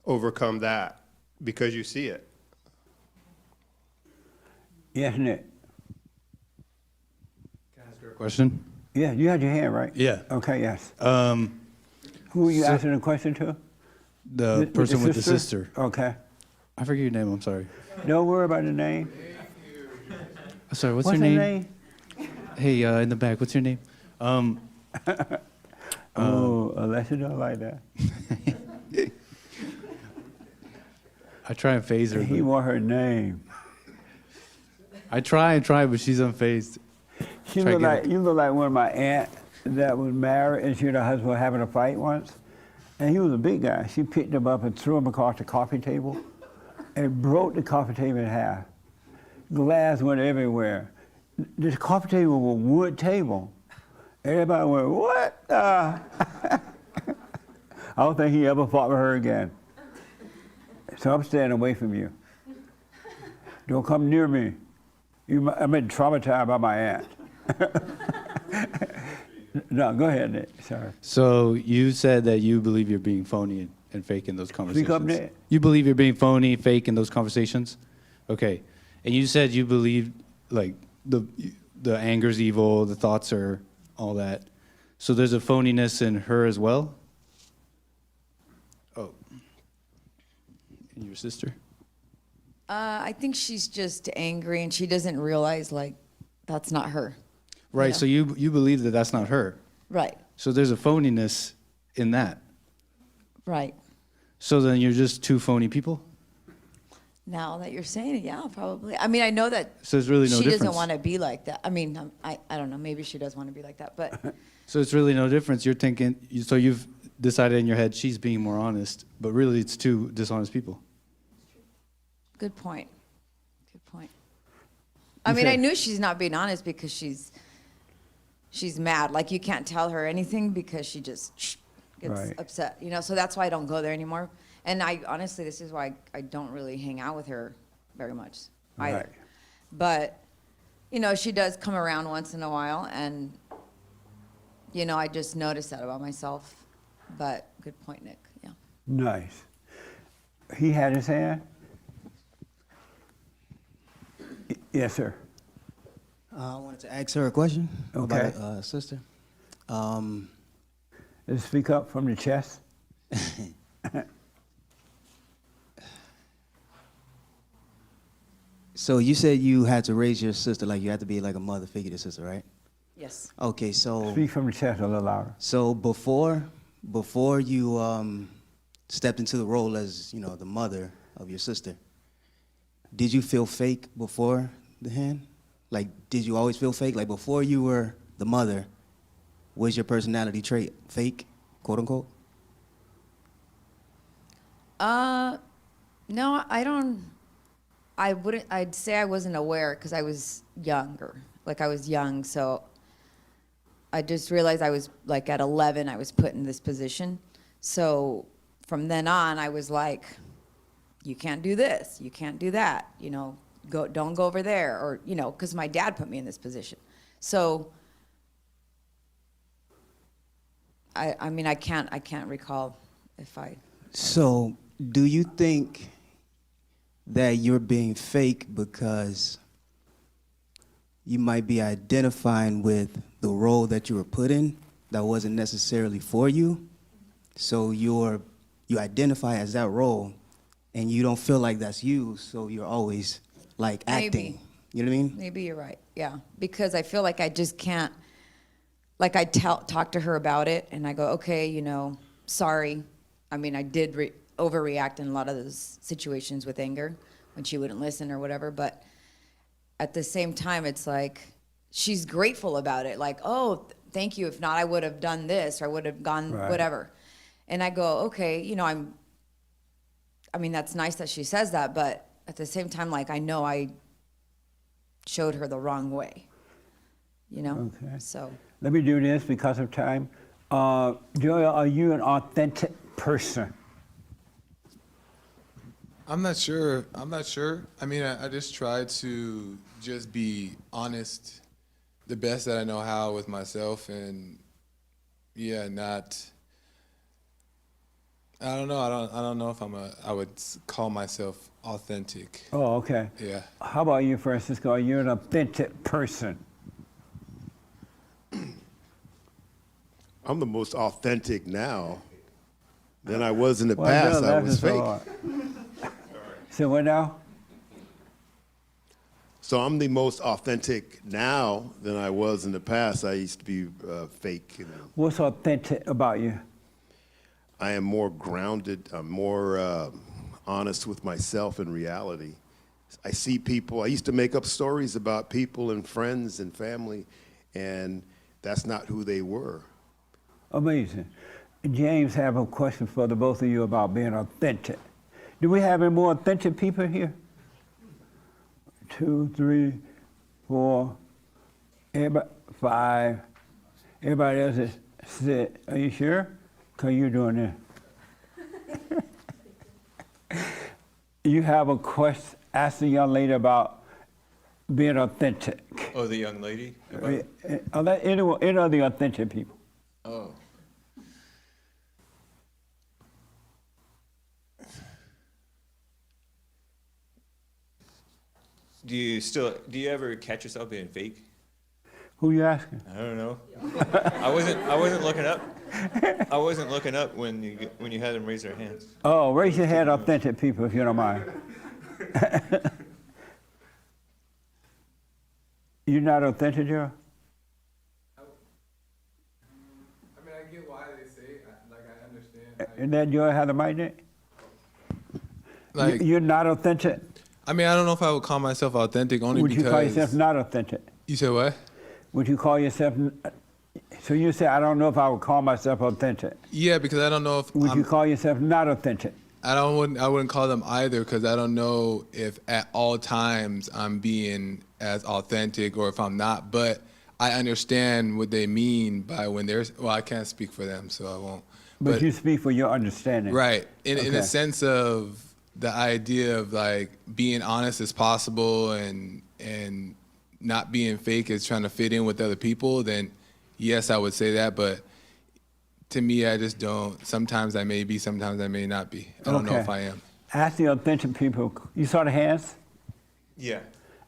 overcome that because you see it. Yes, Nick. Can I ask her a question? Yeah, you had your hand, right? Yeah. Okay, yes. Who are you asking the question to? The person with the sister. Okay. I forget your name, I'm sorry. Don't worry about the name. Sorry, what's What's your her name? Hey, in the back, what's your name? Oh, Alessia don't like that. I try and phase her. He want her name. I try, but she's unfazed. You look like one of my aunts that was married, and she and her husband were having a fight once. And he was a big guy. She picked him up and threw him across the coffee table and broke the coffee table in half. Glass went everywhere. This coffee table was a wood table. Everybody went, what? I don't think he ever fought with her again. So I'm staying away from you. Don't come near me. I've been traumatized by my aunt. No, go ahead, Nick. Sorry. So you said that you believe you're being phony and fake in those conversations. Speak up, Nick. You believe you're being phony, fake in those conversations? Okay. And you said you believe, like, the anger's evil, the thoughts are all that. So there's a phoniness in her as well? Oh. And your sister? I think she's just angry and she doesn't realize, like, that's not her. Right, Yeah. so you believe that that's not her. Right, So there's a phoniness in that. right. So then you're just two phony people? Now that you're saying it, yeah, probably. I mean, I know that So there's really no she difference. doesn't want to be like that. I mean, I don't know, maybe she does want to be like that, but So it's really no difference. You're thinking, so decided in your head she's being more honest, but really it's two dishonest people. Good point. Good point. I mean, I knew she's not being honest because she's mad. Like, you can't tell her anything because she just gets upset, you know? So that's why I don't go there anymore. And I honestly, this is why I don't really hang out with her very much either. Right. But, you know, she does come around once in a while, and, you know, I just noticed that about myself. But good point, Nick. Yeah. Nice. He had his hand? Yes, sir. I wanted to ask her a question Okay. about a sister. Speak up from the chest. So you said you had to raise your sister, like you had to be like a mother figure to sister, right? Yes. Okay, so Speak from the chest a little louder. so before you stepped into the role as, you know, the mother of your sister, did you feel fake before the hand? Like, did you always feel fake? Like, before you were the mother, was your personality trait fake, quote unquote? No, I don't. I wouldn't. I'd say I wasn't aware because I was younger. Like, I was young, so I just realized I was like at 11. I was put in this position. So from then on, I was like, you can't do this, you can't do that. You know, don't go over there, or, you know, because my dad put me in this position. So I mean, I can't recall if I. So do you think that you're being fake because you might be identifying with the role that you were put in that wasn't necessarily for you? So you identify as that role, and you don't feel like that's you, so you're always like acting. Maybe. You know what I mean? Maybe you're right. Yeah, because I feel like I just can't. Like, I talk to her about it, and I go, okay, you know, sorry. I mean, I did overreact in a lot of those situations with anger when she wouldn't listen or whatever. But at the same time, it's like she's grateful about it. Like, oh, thank you. If not, I would have done this, or I would have gone whatever. And I go, okay, you know, I mean, that's nice that she says that, but at the same time, like, I know I showed her the wrong way, you know? Okay. So. Let me do this because of time. Joya, are you an authentic person? I'm not sure. I mean, I just try to just be honest, the best that I know how with myself, and yeah, not. I don't know. I don't know if I would call myself authentic. Oh, okay. Yeah. How about you, Francisco? Are you an authentic person? I'm the most authentic now than I was in the Well, past. that I was is fake. hard. So what now? So I'm the most authentic now than I was in the past. I used to be fake. You know. What's authentic about you? I am more grounded. I'm more honest with myself and reality. I see people. I used to make up stories about people and friends and family, and that's not who they were. Amazing. James, have a question for the both of you about being authentic. Do we have any more authentic people here? 2, 3, 4, everybody, 5. Everybody else is 6. Are you sure? Because you're doing this. You have a question, ask the young lady about being authentic. Oh, the young lady? Are there any of the authentic people? Oh. Do you ever catch yourself being fake? Who you asking? I don't know. I wasn't looking up. I wasn't looking up when you had them raise their hands. Oh, raise your hand, authentic people, if you don't mind. You're not authentic, Joe? I mean, I get why they say it. Like, I understand. And that Joe had the mic there? Like, You're not authentic? I mean, I don't know if I would call myself authentic only Would because. you call yourself not authentic? You said what? Would you call yourself So you say, I don't know if I would call myself authentic. Yeah, because I don't know if Would you call yourself not authentic? I wouldn't call them either, because I don't know if at all times I'm being as authentic or if I'm not. But I understand what they mean by when there's. Well, I can't speak for them, so I won't. But you speak for your understanding. Right, in Okay. a sense of the idea of like being honest as possible and not being fake as trying to fit in with other people, then yes, I would say that. But to me, I just don't. Sometimes I may be, sometimes I may not be. I don't know if I am. Ask the authentic people. You saw the hands? Yeah.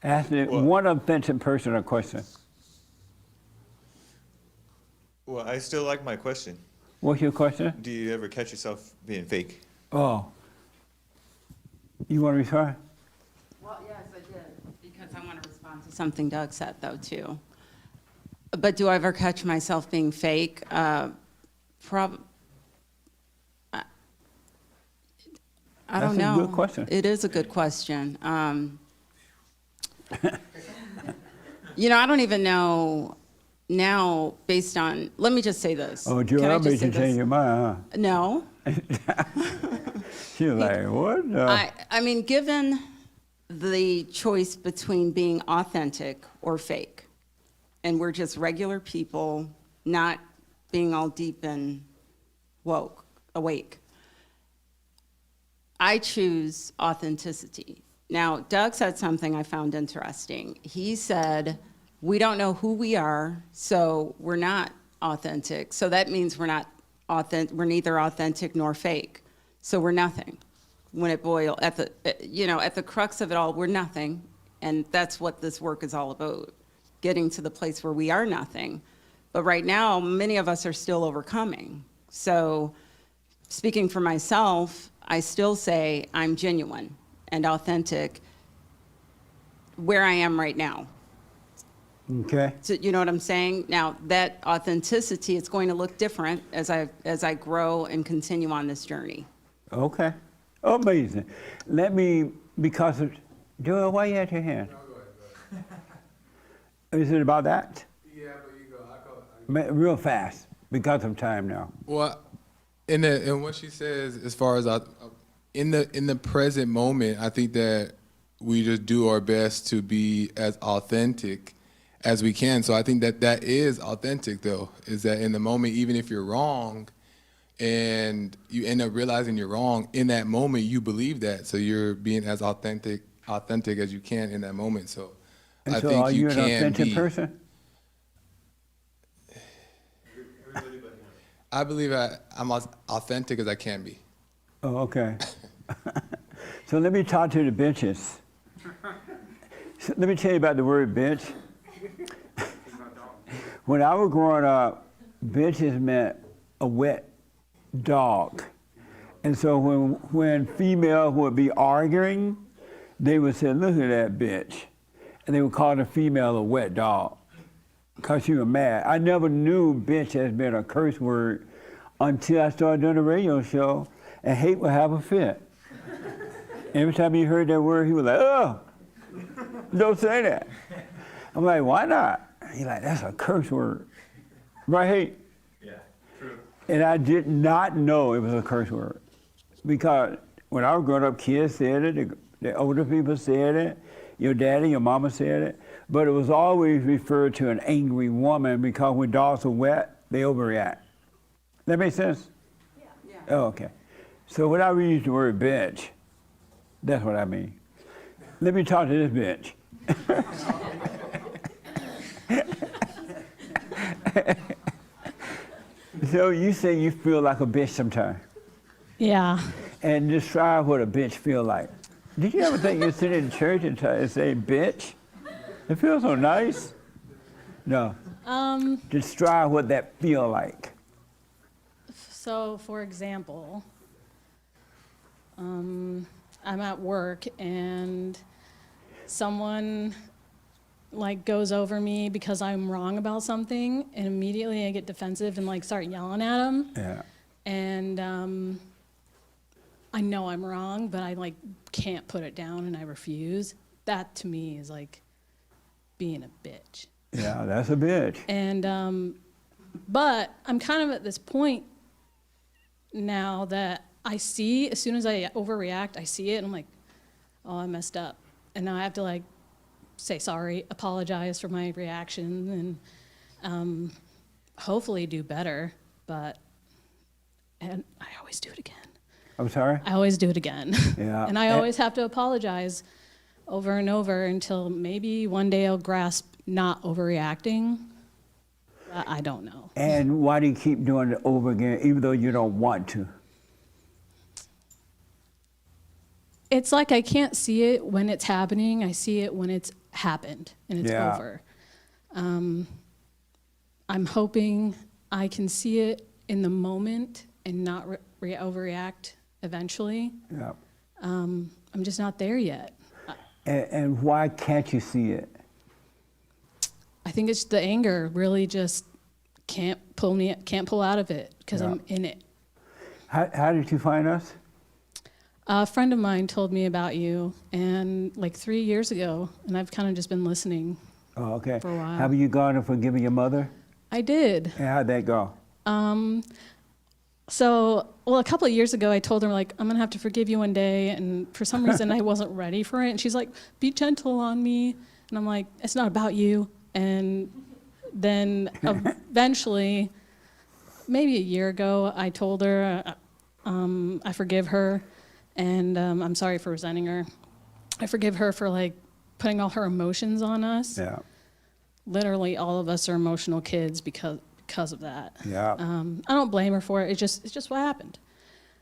Ask one authentic person a question. Well, I still like my question. What's your question? Do you ever catch yourself being fake? Oh. You want to retry? Well, yes, I did, because I want to respond to something Doug said, though, too. But do I ever catch myself being fake? I don't know. That's a good question. It is a good question. You know, I don't even know now, based on, let me just say this. Oh, Can I Joel just made say you change this? your mind, No. She was like, what? No. I mean, given the choice between being authentic or fake, and we're just regular people, not being all deep and awake, I choose authenticity. Now, Doug said something I found interesting. He said, we don't know who we are, so we're not authentic. So that means we're neither authentic nor fake. So we're nothing. When it boils, at the crux of it all, we're nothing. And that's what this work is all about, getting to the place where we are nothing. But right now, many of us are still overcoming. So speaking for myself, I still say I'm genuine and authentic where I am right now. Okay. So you know what I'm saying? Now, that authenticity, it's going to look different as I grow and continue on this journey. Okay. Amazing. Let me, because of, Joel, why you at your hand? No, go ahead. Is it about that? Yeah, but you go. I go. Real fast, because of time now. Well, in what she says, as far as in the present moment, I think that we just do our best to be as authentic as we can. So I think that is authentic, though, is that in the moment, even if you're wrong, and you end up realizing you're wrong, in that moment you believe that. So you're being as authentic as you can in that moment. So And I so think are you an authentic person? I believe I'm as authentic as I can be. Oh, okay. So let me talk to the benches. So let me tell you about the word bench. When I was growing up, benches meant a wet dog. And so when females would be arguing, they would say, look at that bitch. And they would call the female a wet dog because she was mad. I never knew bitch has been a curse word until I started doing a radio show, and Hate would have a fit. Every time he heard that word, he was like, oh, don't say that. I'm like, why not? He's like, that's a curse word. Right, Hate? Yeah, true. And I did not know it was a curse word. Because when I was growing up, kids said it, the older people said it, your daddy, your mama said it, but it was always referred to an angry woman because when dogs are wet, they overreact. That make sense? Yeah. Oh, okay. So when I use the word bitch, that's what I mean. Let me talk to this bitch. So you say you feel like a bitch sometimes. Yeah. And describe what a bitch feel like. Did you ever think you'd sit in church and say bitch? It feels so nice. No. Describe what that feel like. So, for example, I'm at work and someone like goes over me because I'm wrong about something, and immediately I get defensive and like start yelling at them. Yeah. And I know I'm wrong, but I like can't put it down and I refuse. That to me is like being a bitch. Yeah, that's a bitch. And But I'm kind of at this point now that I see, as soon as I overreact, I see it, and I'm like, oh, I messed up. And now I have to like say sorry, apologize for my reaction, and hopefully do better. And I always do it again. I'm sorry? I always do it again. Yeah. And I always have to apologize over and over until maybe one day I'll grasp not overreacting. I don't know. And why do you keep doing it over again, even though you don't want to? It's like I can't see it when it's happening. I see it when it's happened and it's Yeah. over. I'm hoping I can see it in the moment and not overreact eventually. Yeah. I'm just not there yet. And why can't you see it? I think it's the anger really just can't pull out of it because Yeah. I'm in it. How did you find us? A friend of mine told me about you, and like 3 years ago, and I've kind of just been listening. Oh, okay. For a while. Have you gone and forgiven your mother? I did. And how'd that go? Well, a couple of years ago, I told her, like, I'm going to have to forgive you one day. And for some reason, I wasn't ready for it. And she's like, be gentle on me. And I'm like, it's not about you. And then eventually, maybe a year ago, I told her I forgive her. And I'm sorry for resenting her. I forgive her for, like, putting all her emotions on us. Yeah. Literally, all of us are emotional kids because of that. Yeah. I don't blame her for it. It's just what happened.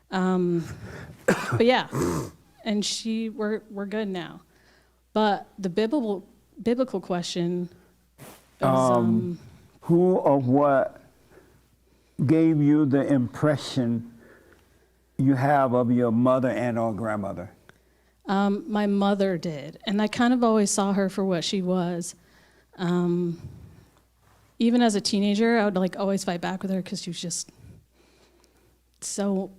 But yeah, and we're good now. But the biblical question is, who or what gave you the impression you have of your mother and or grandmother? my mother did, and I kind of always saw her for what she was. Even as a teenager, I would like always fight back with her because she was just so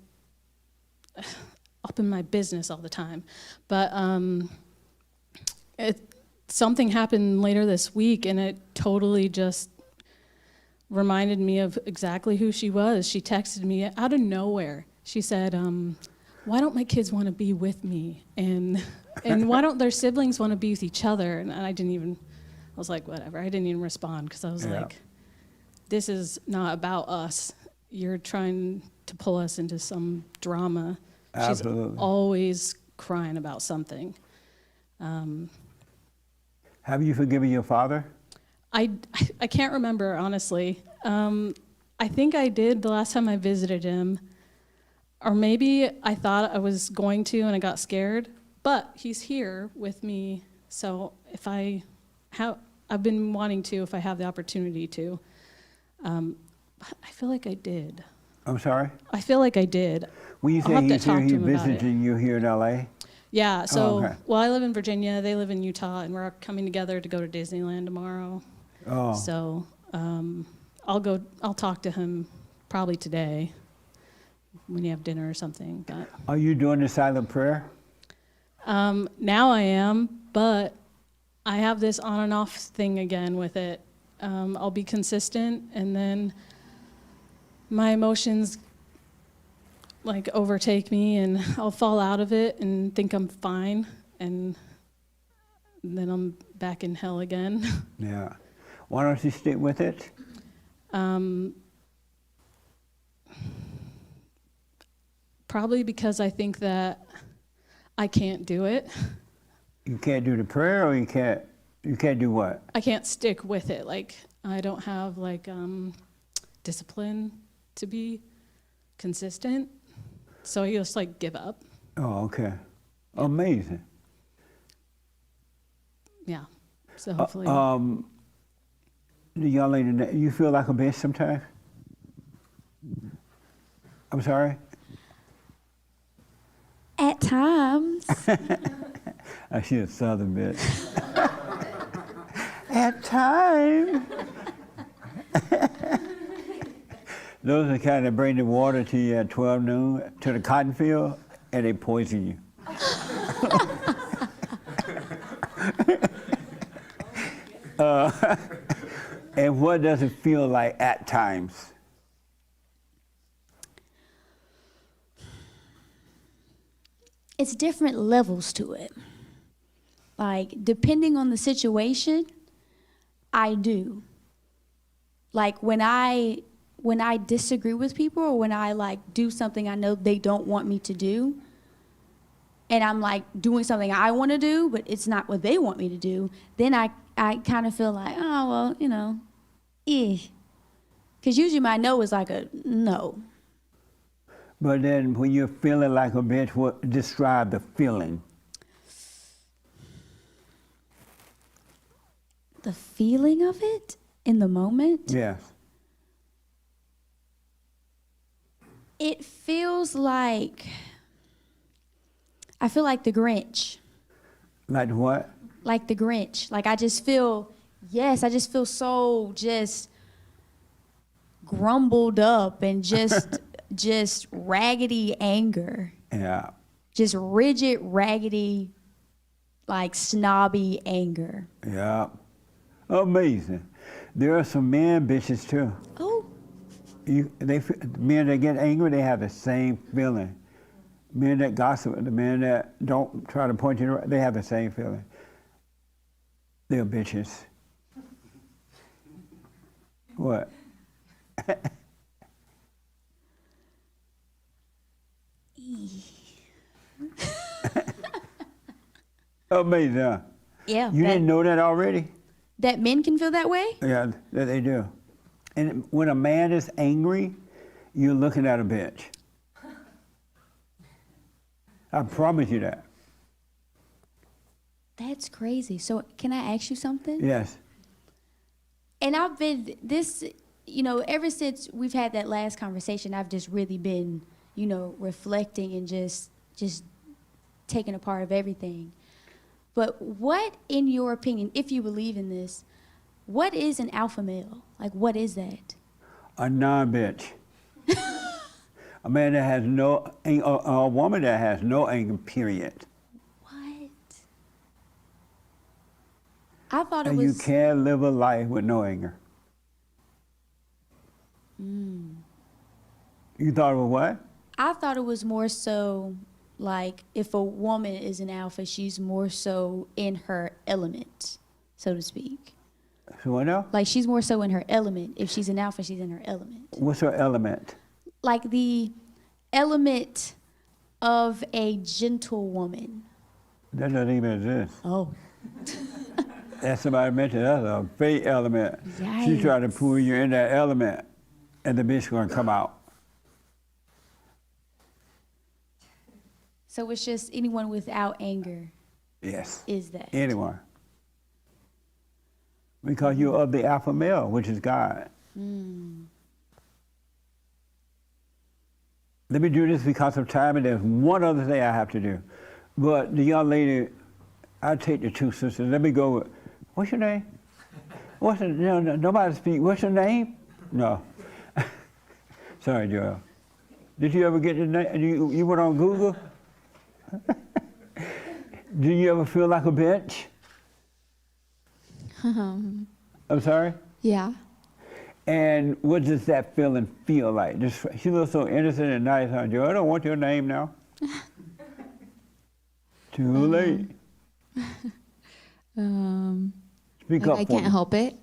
up in my business all the time. But something happened later this week, and it totally just reminded me of exactly who she was. She texted me out of nowhere. She said, why don't my kids want to be with me? And why don't their siblings want to be with each other? And I was like, whatever. I didn't even respond because I was like, this is not about us. You're trying to pull us into some drama. Absolutely. She's always crying about something. Have you forgiven your father? I can't remember, honestly. I think I did the last time I visited him. Or maybe I thought I was going to and I got scared. But he's here with me, so I've been wanting to if I have the opportunity to. I feel like I did. I'm sorry? I feel like I did. When you I'll say have to he's here, talk to he's him about it. visiting you here in L.A.? Yeah, so, okay. well, I live in Virginia, they live in Utah, and we're coming together to go to Disneyland tomorrow. Oh. So, I'll talk to him probably today when you have dinner or something, but. Are you doing the silent prayer? Now I am, but I have this on and off thing again with it. I'll be consistent, and then my emotions like overtake me, and I'll fall out of it and think I'm fine, and then I'm back in hell again. Yeah. Why don't you stick with it? Probably because I think that I can't do it. You can't do the prayer, or you can't do what? I can't stick with it. Like, I don't have like discipline to be consistent. So I just like give up. Oh, okay. Amazing. Yeah. So hopefully. The young lady, you feel like a bitch sometimes? I'm sorry? At times. She's a southern bitch. At times. Those are the kind that bring the water to you at 12 noon to the cotton field, and they poison you. And what does it feel like at times? It's different levels to it. Like, depending on the situation, I do. Like, when I disagree with people, or when I like do something I know they don't want me to do, and I'm like doing something I want to do, but it's not what they want me to do, then I kind of feel like, oh, well, you know, because usually my no is like a no. But then when you're feeling like a bitch, what describe the feeling? The feeling of it in the moment? Yes. It feels like, I feel like the Grinch. Like what? Like the Grinch. Like I just feel so just grumbled up and just just raggedy anger. Yeah. Just rigid, raggedy, like snobby anger. Yeah. Amazing. There are some man bitches too. Oh. Men that get angry, they have the same feeling. Men that gossip, the men that don't try to point you the right, they have the same feeling. They're bitches. What? Amazing, huh? Yeah. You didn't know that already? That men can feel that way? Yeah, that they do. And when a man is angry, you're looking at a bitch. I promise you that. That's crazy. So can I ask you something? Yes. And I've been this, you know, ever since we've had that last conversation, I've just really been, you know, reflecting and just taking a part of everything. But what, in your opinion, if you believe in this, what is an alpha male? Like, what is that? A non-bitch. A man that has no, a woman that has no anger, period. What? I thought it And was. you can't live a life with no anger. You thought it was what? I thought it was more so like if a woman is an alpha, she's more so in her element, so to speak. So what now? Like she's more so in her element. If she's an alpha, she's in her element. What's her element? Like the element of a gentle woman. That doesn't even exist. Oh. That's somebody mentioned that's a fake element. Yikes. She's trying to pull you in that element, and the bitch gonna come out. So it's just anyone without anger. Yes. Is that? Anyone. Because you're of the alpha male, which is God. Let me do this because of time, and there's one other thing I have to do. But the young lady, I'll take the two sisters. Let me go with, what's your name? No, nobody speak. What's your name? No. Sorry, Joel. Did you ever get the name? You went on Google? Do you ever feel like a bitch? I'm sorry? Yeah. And what does that feeling feel like? Just, she looks so innocent and nice, huh, Joe? I don't want your name now. Too late. Speak up I for can't me. help it.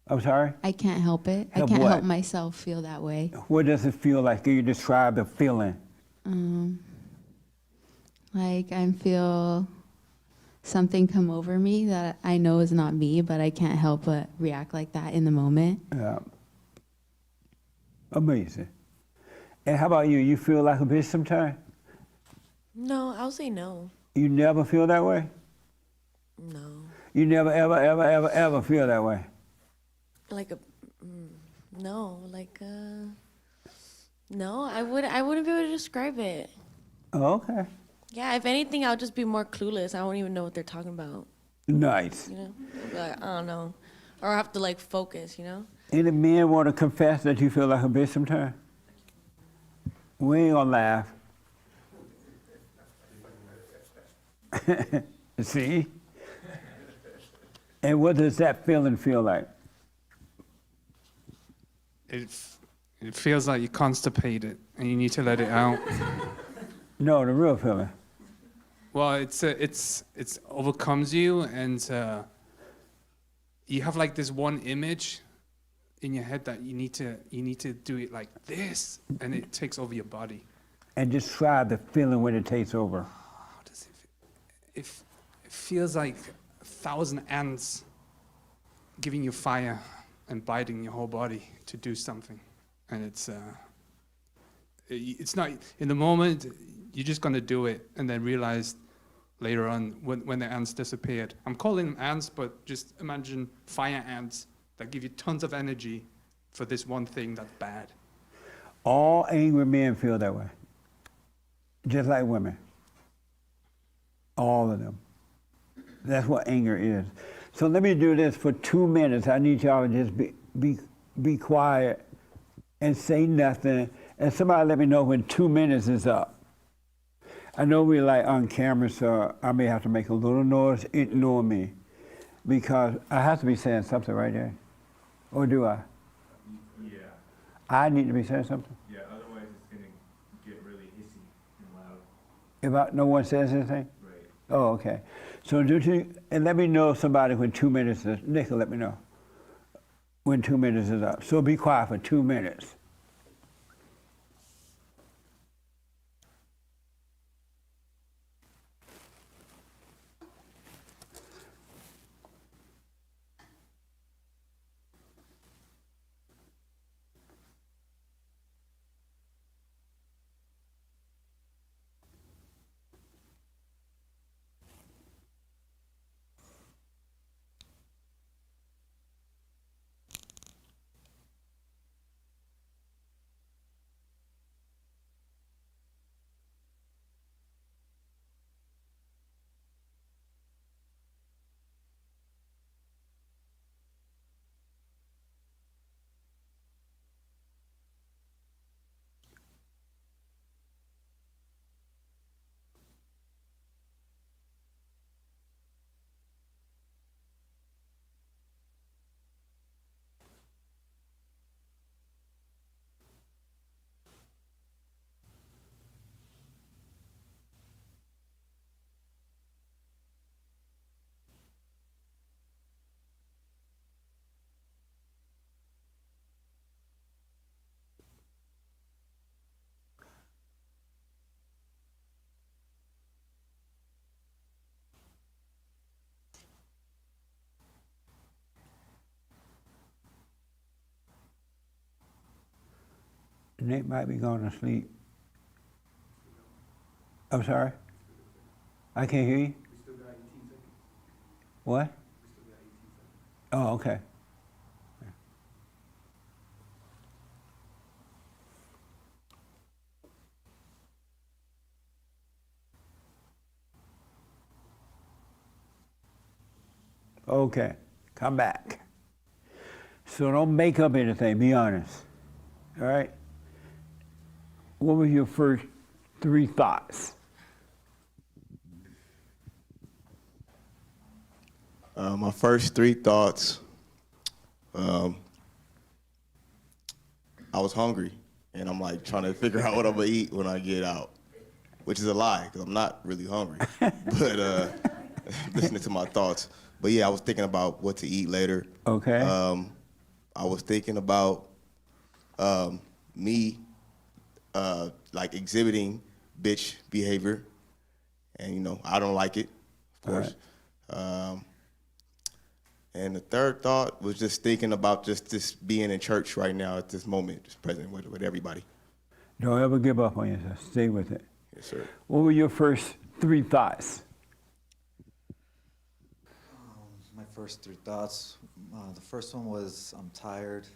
I'm sorry? I can't help it. Help I can't what? help myself feel that way. What does it feel like? Can you describe the feeling? Like I feel something come over me that I know is not me, but I can't help but react like that in the moment. Yeah. Amazing. And how about you? You feel like a bitch sometimes? No, I'll say no. You never feel that way? No. You never, ever, ever, ever, ever feel that way? Like no, no, I wouldn't be able to describe it. Oh, okay. Yeah, if anything, I'll just be more clueless. I won't even know what they're talking about. Nice. You know, I'll be like, I don't know, or I have to like focus. You know. Any men want to confess that you feel like a bitch sometimes? We ain't gonna laugh. See? And what does that feeling feel like? it feels like you're constipated and you need to let it out. No, the real feeling. Well, it's overcomes you, and you have like this one image in your head that you need to do it like this, and it takes over your body. And describe the feeling when it takes over. How does it feel? It feels like 1,000 ants giving you fire and biting your whole body to do something, and it's not in the moment. You're just gonna do it, and then realize later on when the ants disappeared. I'm calling them ants, but just imagine fire ants that give you tons of energy for this one thing that's bad. All angry men feel that way. Just like women. All of them. That's what anger is. So let me do this for 2 minutes. I need y'all to just be quiet and say nothing. And somebody let me know when 2 minutes is up. I know we're like on camera, so I may have to make a little noise. Ignore me. Because I have to be saying something right there. Or do I? Yeah. I need to be saying something? Yeah, otherwise it's going to get really hissy and loud. If no one says anything? Right. Oh, okay. So and let me know somebody when 2 minutes is, Nick will let me know when 2 minutes is up. So be quiet for 2 minutes. Nick might be going to sleep. I'm sorry? I can't hear you? We still got 18 seconds. What? We still got 18 seconds. Oh, okay. Okay, come back. So don't make up anything, be honest. All right? What were your first 3 thoughts? My first 3 thoughts, I was hungry, and I'm like trying to figure out what I'm gonna eat when I get out, which is a lie, because I'm not really hungry, but listening to my thoughts. But yeah, I was thinking about what to eat later. Okay. I was thinking about me like exhibiting bitch behavior, and I don't like it, of course. And the third thought was just thinking about just this being in church right now at this moment, just present with everybody. Don't ever give up on yourself. Stay with it. Yes, sir. What were your first 3 thoughts? My first 3 thoughts. The first one was I'm tired.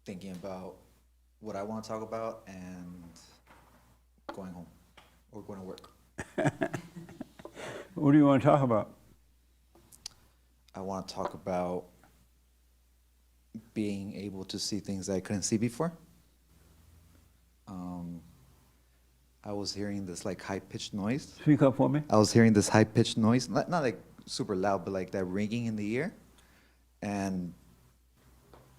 Thinking about what I want to talk about and going home or going to work. What do you want to talk about? I want to talk about being able to see things that I couldn't see before. I was hearing this like high-pitched noise. Speak up for me. I was hearing this high-pitched noise, not like super loud, but like that ringing in the ear. And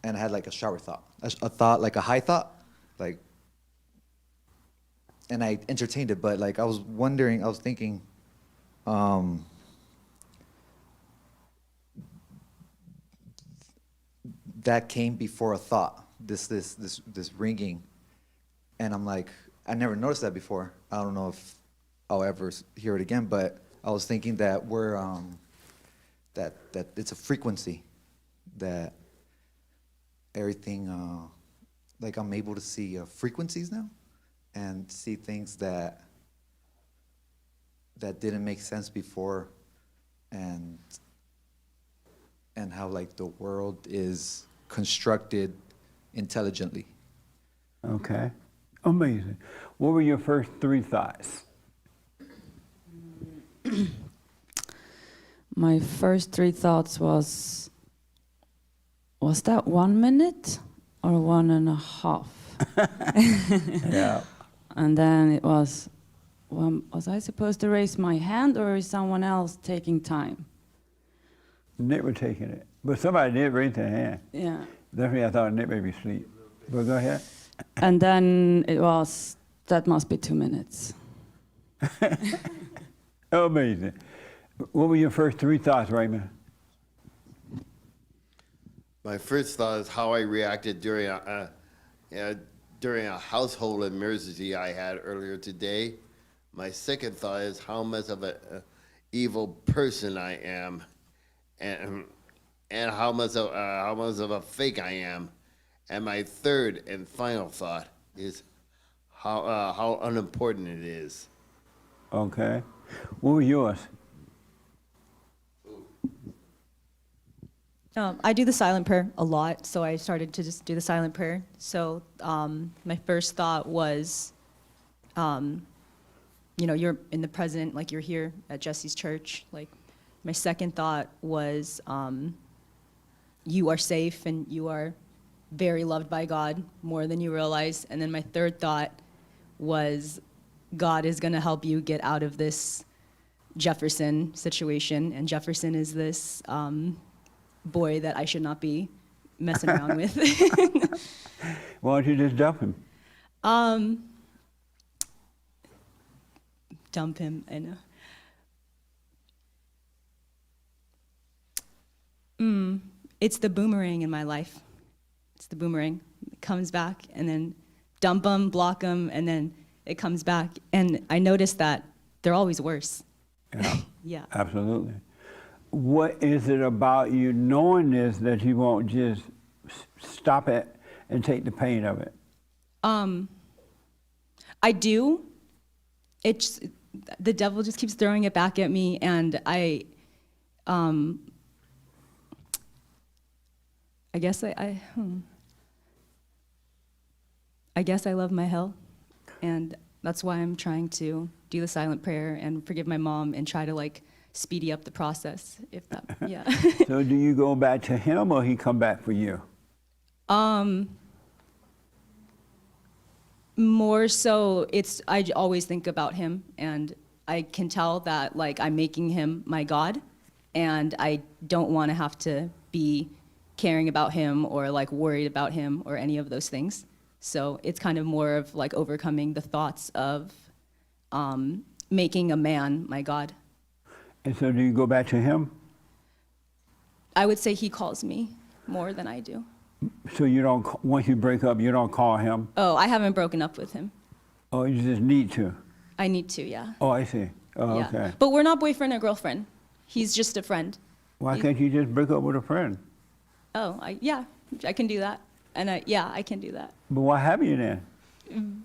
and I had like a shower thought, a thought, like a high thought, like, and I entertained it, but like I was thinking, that came before a thought, this ringing, and I'm like, I never noticed that before. I don't know if I'll ever hear it again, but I was thinking that we're that it's a frequency, that everything, like I'm able to see frequencies now, and see things that didn't make sense before, and how like the world is constructed intelligently. Okay. Amazing. What were your first 3 thoughts? My first 3 thoughts was that 1 minute or 1.5? Yeah. And then it was, was I supposed to raise my hand or is someone else taking time? Nick was taking it. But somebody did raise their hand. Yeah. Definitely I thought Nick may be asleep. But go ahead. And then it was, that must be 2 minutes. Amazing. What were your first 3 thoughts, Raymond? My first thought is how I reacted during a household emergency I had earlier today. My second thought is how much of an evil person I am, and how much of a fake I am. And my third and final thought is how unimportant it is. Okay. What were yours? I do the silent prayer a lot, so I started to just do the silent prayer. So my first thought was, you're in the present, like you're here at Jesse's church. Like, my second thought was, you are safe and you are very loved by God, more than you realize. And then my third thought was, God is going to help you get out of this Jefferson situation. And Jefferson is this boy that I should not be messing around with. Why don't you just dump him? Dump him, I know. It's the boomerang in my life. It's the boomerang. It comes back, and then dump them, block them, and then it comes back. And I noticed that they're always worse. Yeah. Yeah. Absolutely. What is it about you knowing this that you won't just stop it and take the pain of it? I do. The devil just keeps throwing it back at me, and I guess I guess I love my hell, and that's why I'm trying to do the silent prayer and forgive my mom and try to like speedy up the process. If that, yeah. So do you go back to him or he come back for you? More so, I always think about him, and I can tell that like I'm making him my God, and I don't want to have to be caring about him or like worried about him or any of those things. So it's kind of more of like overcoming the thoughts of making a man my God. And so do you go back to him? I would say he calls me more than I do. So you don't, once you break up, you don't call him? Oh, I haven't broken up with him. Oh, you just need to? I need to, yeah. Oh, I see. Oh, Yeah. okay. But we're not boyfriend or girlfriend. He's just a friend. Why can't you just break up with a friend? Oh, yeah, I can do that. And I can do that. But why have you then?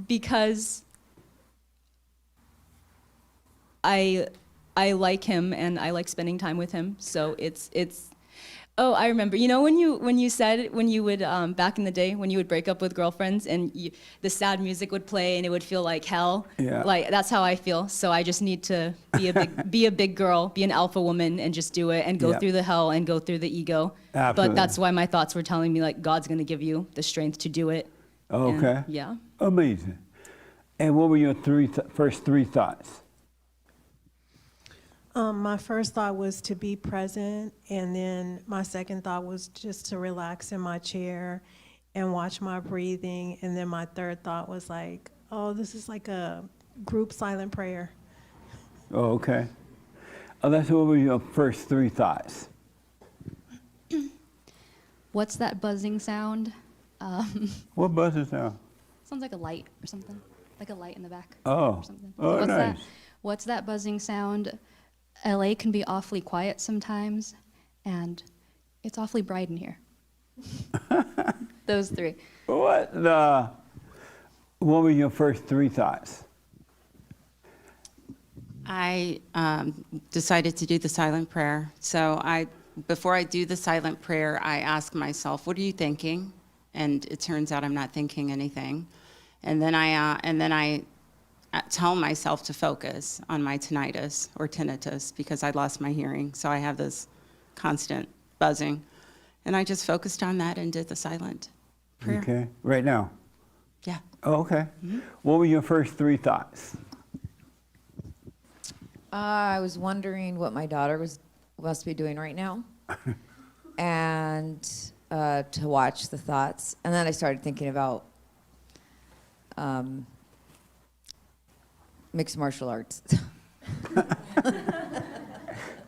Because I like him and I like spending time with him. So it's. Oh, I remember. You know when you said when you would back in the day when you would break up with girlfriends and the sad music would play and it would feel like hell. Yeah. Like that's how I feel. So I just need to be a big girl, be an alpha woman, and just do it and go Yeah. through the hell and go through the ego. Absolutely. But that's why my thoughts were telling me like God's gonna give you the strength to do it. Okay. And, yeah. Amazing. And what were your first 3 thoughts? My first thought was to be present, and then my second thought was just to relax in my chair and watch my breathing, and then my third thought was like, oh, this is like a group silent prayer. Oh, okay. Let's go over your first three thoughts. What's that buzzing sound? What buzzing sound? Sounds like a light or something, like a light in the back. Oh, or something. oh, what's nice. What's that buzzing sound? LA can be awfully quiet sometimes, and it's awfully bright in here. Those three. What were your first three thoughts? I decided to do the silent prayer. So before I do the silent prayer, I ask myself, what are you thinking? And it turns out I'm not thinking anything. And then I tell myself to focus on my tinnitus or tinnitus because I lost my hearing. So I have this constant buzzing. And I just focused on that and did the silent prayer. Okay, right now? Yeah. Oh, okay. What were your first three thoughts? I was wondering what my daughter must be doing right now, and to watch the thoughts. And then I started thinking about mixed martial arts.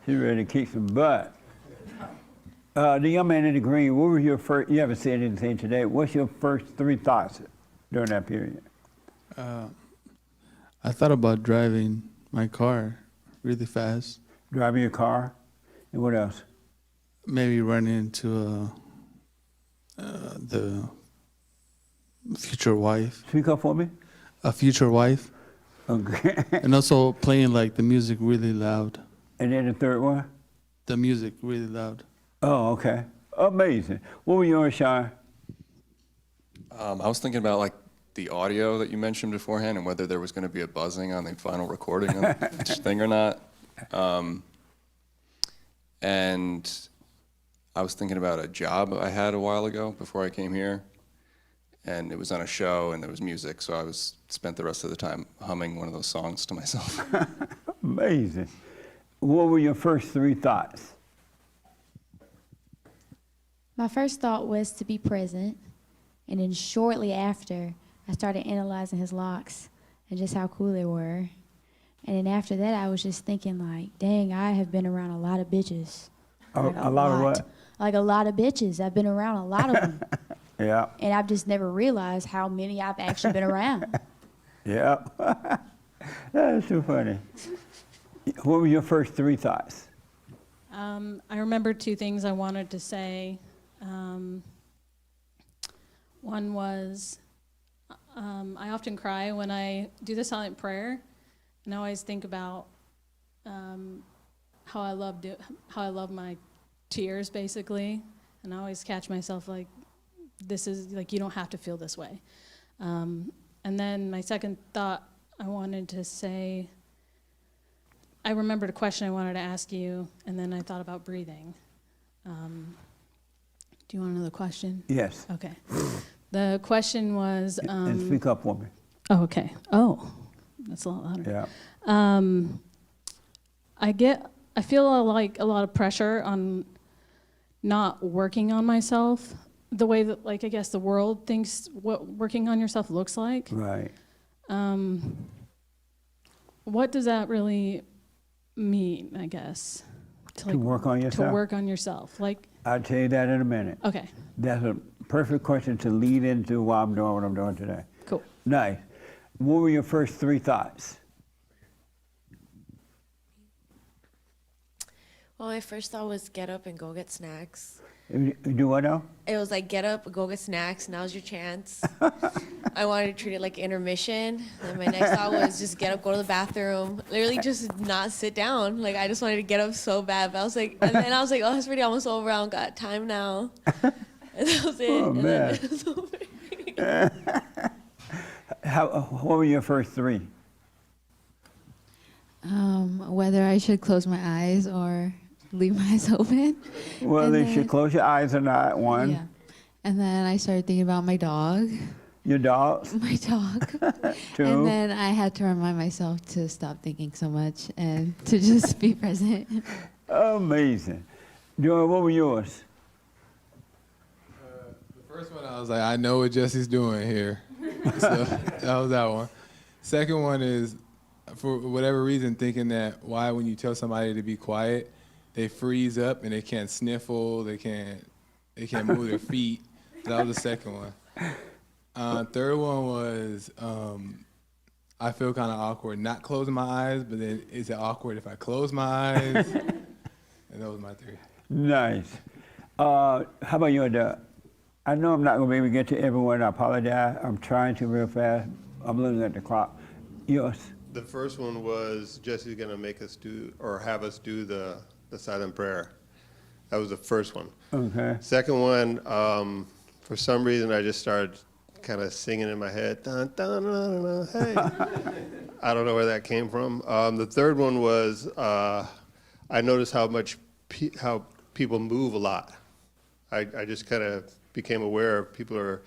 She's ready to kick some butt. The young man in the green, what were your first, you haven't said anything today, what's your first three thoughts during that period? I thought about driving my car really fast. Driving your car? And what else? Maybe running into the future wife. Speak up for me. A future wife. Okay. And also playing like the music really loud. And then the third one? The music really loud. Oh, okay. Amazing. What were yours, Sean? I was thinking about like the audio that you mentioned beforehand and whether there was going to be a buzzing on the final recording of each thing or not. And I was thinking about a job I had a while ago before I came here. And it was on a show and there was music, so I spent the rest of the time humming one of those songs to myself. Amazing. What were your first three thoughts? My first thought was to be present, and then shortly after, I started analyzing his locks and just how cool they were. And then after that, I was just thinking like, dang, I have been around a lot of bitches. Like A lot of what? Like a lot of bitches. I've been around a lot of them. Yeah. And I've just never realized how many I've actually been around. Yeah. That is too funny. What were your first three thoughts? I remember two things I wanted to say. One was, I often cry when I do the silent prayer, and I always think about how I love my tears, basically, and I always catch myself like, this is like, you don't have to feel this way. And then my second thought I wanted to say, I remembered a question I wanted to ask you, and then I thought about breathing. Do you want another question? Yes. Okay. The question was... and speak up for me. Oh, okay. Oh, that's a lot louder. Yeah. I feel like a lot of pressure on not working on myself the way that, like, I guess the world thinks what working on yourself looks like. Right. What does that really mean, I guess? To work on yourself? To work on yourself. Like, I'll tell you that in a minute. Okay. That's a perfect question to lead into why I'm doing what I'm doing today. Cool. Nice. What were your first three thoughts? Well, my first thought was get up and go get snacks. You do what now? It was like, get up, go get snacks, now's your chance. I wanted to treat it like intermission. And my next thought was just get up, go to the bathroom. Literally just not sit down. Like, I just wanted to get up so bad. But I was like, and then I was like, oh, it's already almost over. I don't got time now. And that was it. Oh, and man. then it was over. What were your first three? Whether I should close my eyes or leave my eyes open. Well, And they then- should close your eyes or not, one. Yeah. And then I started thinking about my dog. Your dogs? My dog. Two. And then I had to remind myself to stop thinking so much and to just be present. Amazing. Joy, what were yours? The first one, I was like, I know what Jesse's doing here. So that was that one. Second one is, for whatever reason, thinking that why when you tell somebody to be quiet, they freeze up and they can't sniffle, they can't move their feet. So that was the second one. Third one was I feel kind of awkward not closing my eyes, but then is it awkward if I close my eyes? And those were my three. Nice. How about you, Doug? I know I'm not going to be able to get to everyone. I apologize. I'm trying to real fast. I'm looking at the clock. Yours. The first one was Jesse's going to make us do, or have us do the silent prayer. That was the first one. Okay. Second one, for some reason, I just started kind of singing in my head. Dun, dun, dun, dun, hey. I don't know where that came from. The third one was I noticed how people move a lot. I just kind of became aware of people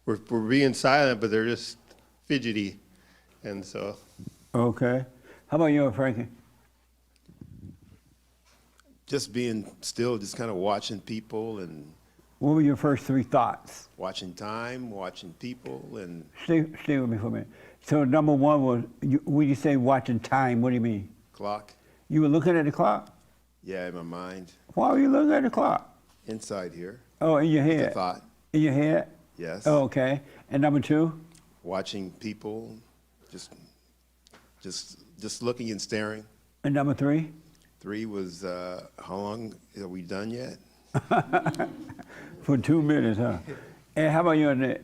we're being silent, but they're just fidgety, and so. Okay. How about you, Frankie? Just being still, just kind of watching people and. What were your first three thoughts? Watching time, watching people, and. Stay with me for a minute. So number one was, when you say watching time, what do you mean? Clock. You were looking at the clock? Yeah, in my mind. Why were you looking at the clock? Inside here. Oh, in your It's a head? thought. In your head? Yes. Oh, okay. And number two? Watching people, just looking and staring. And number three? Three was how long are we done yet? For 2 minutes, huh? And how about you, Annette?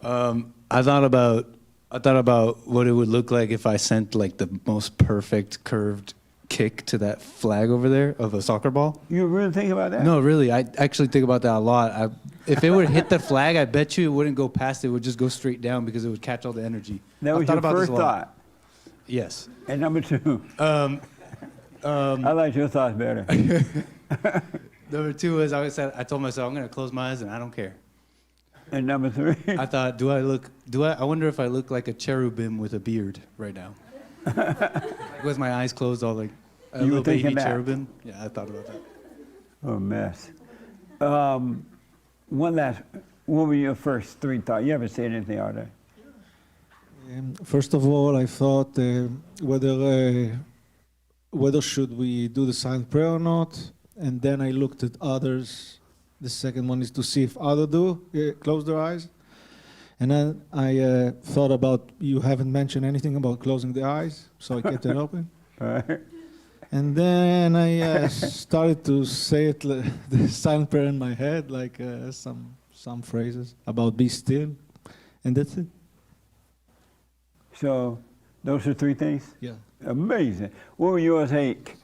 I thought about what it would look like if I sent like the most perfect curved kick to that flag over there of a soccer ball. You really think about that? No, really. I actually think about that a lot. If it would hit the flag, I bet you it wouldn't go past it. It would just go straight down because it would catch all the energy. That was your first thought? Yes. And number two? I like your thoughts better. Number two is I told myself I'm going to close my eyes and I don't care. And number three? I thought, I wonder if I look like a cherubim with a beard right now. With my eyes closed, all like a You were little baby thinking that? cherubim. Yeah, I thought about that. Oh, mess. One last, what were your first three thoughts? You haven't said anything all day. First of all, I thought whether should we do the silent prayer or not, and then I looked at others. The second one is to see if others close their eyes. And then I thought about, you haven't mentioned anything about closing the eyes, so I kept it open. Right. And then I started to say it, the silent prayer in my head, like some phrases about be still, and that's it. So those are three things? Yeah. Amazing. What were yours, Hank?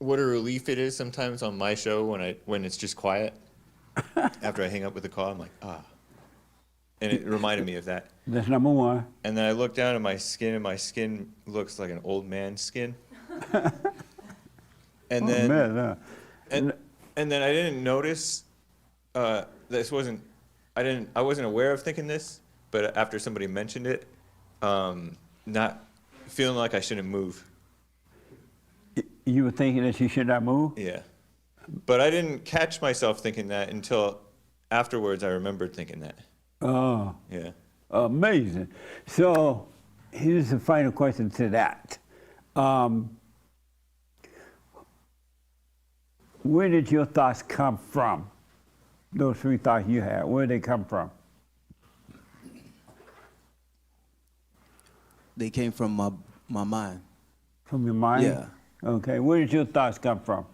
What a relief it is sometimes on my show when it's just quiet. After I hang up with the call, I'm like, ah. And it reminded me of that. That's number one. And then I look down at my skin, and my skin looks like an old man's skin. And then, man, huh? and then I didn't notice. I wasn't aware of thinking this, but after somebody mentioned it, not feeling like I shouldn't move. You were thinking that you should not move? Yeah. But I didn't catch myself thinking that until afterwards I remembered thinking that. Oh. Yeah. Amazing. So here's the final question to that. Where did your thoughts come from? Those three thoughts you had, where did they come from? They came from my mind. From your mind? Yeah. Okay, where did your thoughts come from?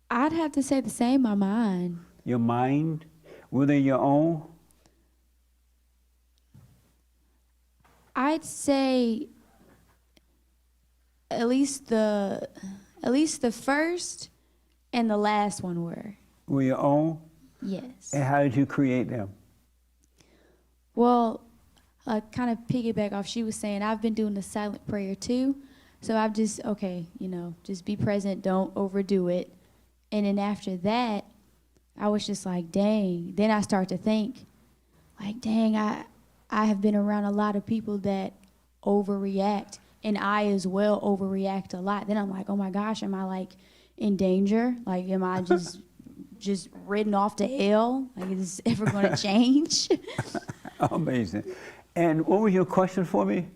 I'd have to say the same, my mind. Your mind? Were they your own? I'd say at least the first and the last one were. Were your own? Yes. And how did you create them? Well, kind of piggyback off she was saying, I've been doing the silent prayer too. So I've just, okay, just be present, don't overdo it. And then after that, I was just like, dang. Then I start to think, like, dang, I have been around a lot of people that overreact, and I as well overreact a lot. Then I'm like, oh my gosh, am I like in danger? Like, am I just ridden off to hell? Like, is this ever going to change? Amazing. And what was your question for me?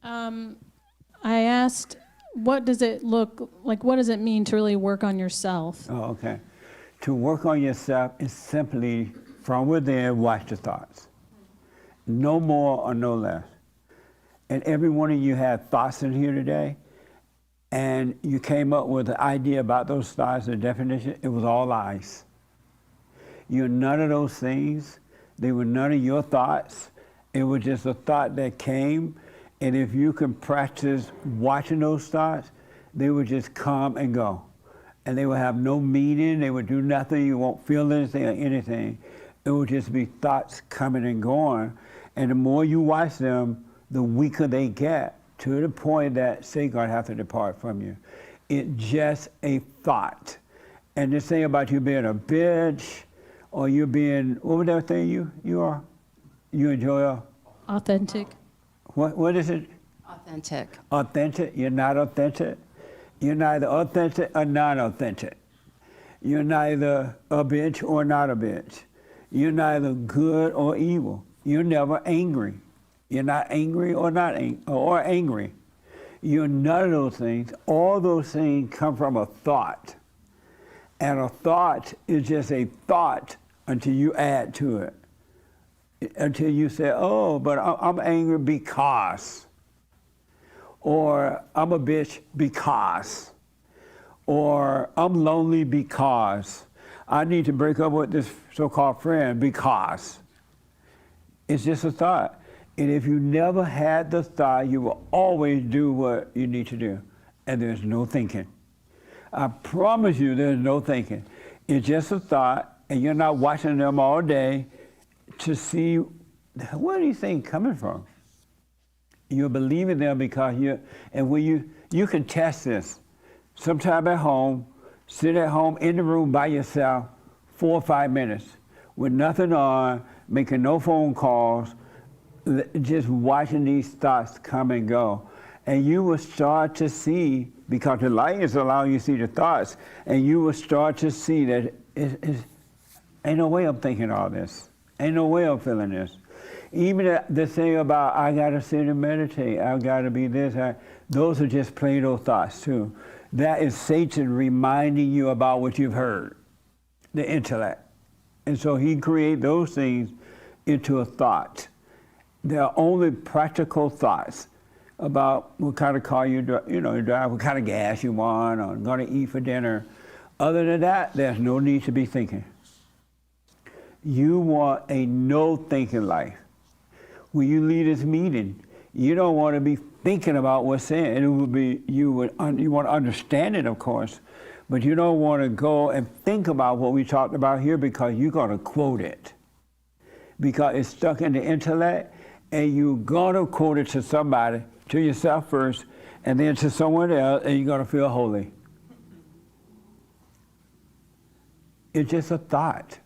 I asked, what does it look like? What does it mean to really work on yourself? Oh, okay. To work on yourself is simply from within, watch the thoughts. No more or no less. And every one of you had thoughts in here today, and you came up with an idea about those thoughts, the definition, it was all lies. You're none of those things. They were none of your thoughts. It was just a thought that came, and if you can practice watching those thoughts, they would just come and go. And they would have no meaning, they would do nothing, you won't feel anything or anything. It would just be thoughts coming and going. And the more you watch them, the weaker they get, to the point that Satan have to depart from you. It's just a thought. And this thing about you being a bitch, or you being, what was that thing you are? You enjoy Authentic. What is it? Authentic. Authentic? You're not authentic? You're neither authentic or non-authentic. You're neither a bitch or not a bitch. You're neither good or evil. You're never angry. You're not angry or not or angry. You're none of those things. All those things come from a thought. And a thought is just a thought until you add to it. Until you say, oh, but I'm angry because. Or I'm a bitch because. Or I'm lonely because. I need to break up with this so-called friend because. It's just a thought. And if you never had the thought, you will always do what you need to do. And there's no thinking. I promise you there's no thinking. It's just a thought, and you're not watching them all day to see where do you think coming from. You're believing them because and when you can test this. Sometime at home, sit at home in the room by yourself 4 or 5 minutes with nothing on, making no phone calls, just watching these thoughts come and go. And you will start to see, because the light is allowing you to see the thoughts, and you will start to see that ain't no way I'm thinking all this. Ain't no way I'm feeling this. Even the thing about, I gotta sit and meditate, I gotta be this, those are just plain old thoughts too. That is Satan reminding you about what you've heard, the intellect. And so he created those things into a thought. They are only practical thoughts about what kind of car you drive, what kind of gas you want, or going to eat for dinner. Other than that, there's no need to be thinking. You want a no-thinking life. When you leave this meeting, you don't want to be thinking about what's said. It would be you want to understand it, of course, but you don't want to go and think about what we talked about here because you're going to quote it, because it's stuck in the intellect, and you're going to quote it to somebody, to yourself first, and then to someone else, and you're going to feel holy. It's just a thought.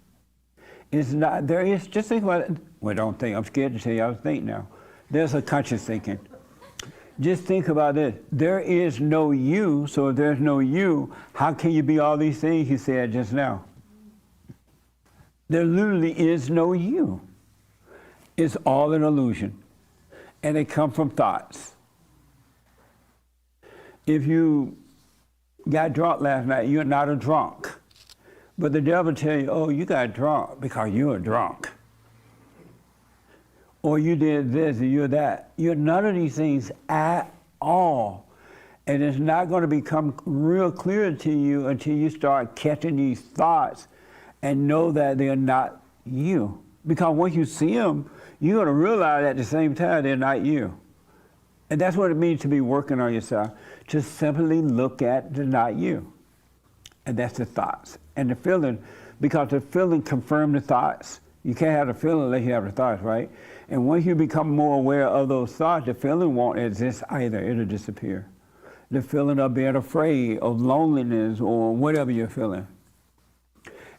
It's not, there is, just think about it. Well, don't think, I'm scared to tell you, I was thinking now. There's a conscious thinking. Just think about this. There is no you, so if there's no you, how can you be all these things you said just now? There literally is no you. It's all an illusion. And they come from thoughts. If you got drunk last night, you're not a drunk. But the devil tell you, oh, you got drunk because you're a drunk. Or you did this or you're that. You're none of these things at all. And it's not going to become real clear to you until you start catching these thoughts and know that they're not you. Because once you see them, you're going to realize at the same time they're not you. And that's what it means to be working on yourself. To simply look at the not you. And that's the thoughts. And the feeling, because the feeling confirms the thoughts, You can't have the feeling unless you have the thoughts, right? And once you become more aware of those thoughts, the feeling won't exist either. It'll disappear. The feeling of being afraid, of loneliness, or whatever you're feeling.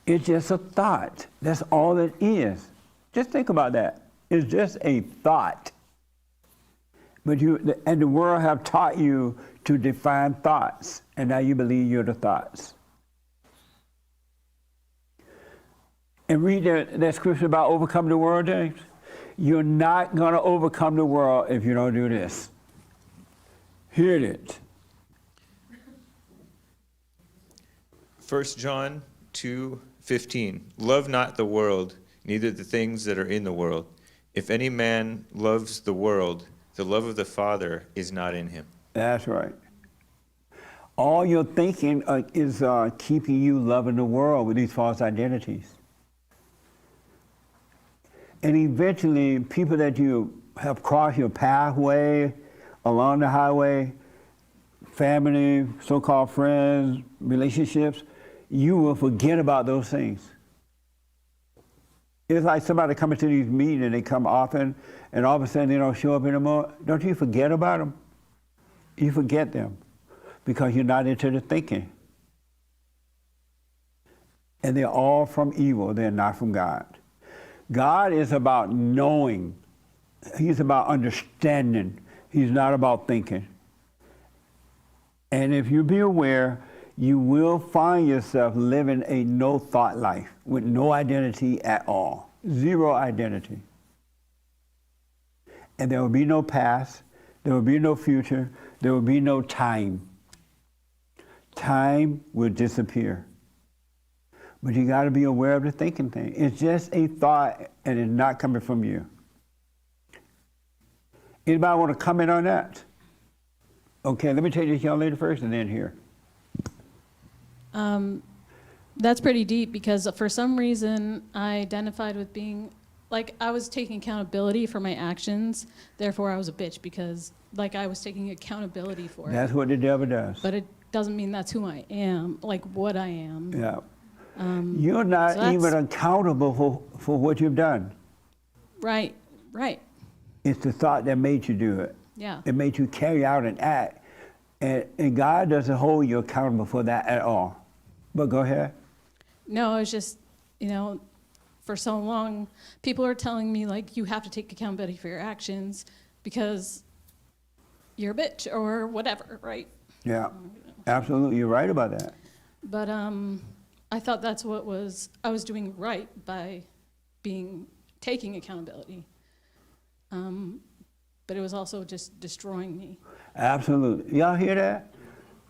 It's just a thought. That's all it is. Just think about that. It's just a thought. But the world have taught you to define thoughts, and now you believe you're the thoughts. And read that scripture about overcoming the world, James. You're not going to overcome the world if you don't do this. Hear it. 1 John 2:15. Love not the world, neither the things that are in the world. If any man loves the world, the love of the Father is not in him. That's right. All your thinking is keeping you loving the world with these false identities. And eventually, people that you have crossed your pathway along the highway, family, so-called friends, relationships, you will forget about those things. It's like somebody coming to these meetings and they come often and all of a sudden they don't show up anymore. Don't you forget about them? You forget them because you're not into the thinking. And they're all from evil. They're not from God. God is about knowing. He's about understanding. He's not about thinking. And if you be aware, you will find yourself living a no-thought life with no identity at all. Zero identity. And there will be no past. There will be no future. There will be no time. Time will disappear. But you got to be aware of the thinking thing. It's just a thought and it's not coming from you. Anybody want to comment on that? Okay, let me take this young lady first and then here. That's pretty deep because for some reason I identified with being, like I was taking accountability for my actions, therefore I was a bitch because like I was taking accountability for it. That's what the devil does. But it doesn't mean that's who I am, like what I am. Yeah. You're not so even accountable for what you've done. Right, right. It's the thought that made you do it. Yeah. It made you carry out an act. And God doesn't hold you accountable for that at all. But go ahead. No, it's just, you know, for so long, people are telling me, like, you have to take accountability for your actions because you're a bitch or whatever, right? Yeah, absolutely. You're right about that. But I thought that's what I was doing right by taking accountability. But it was also just destroying me. Absolutely. Y'all hear that?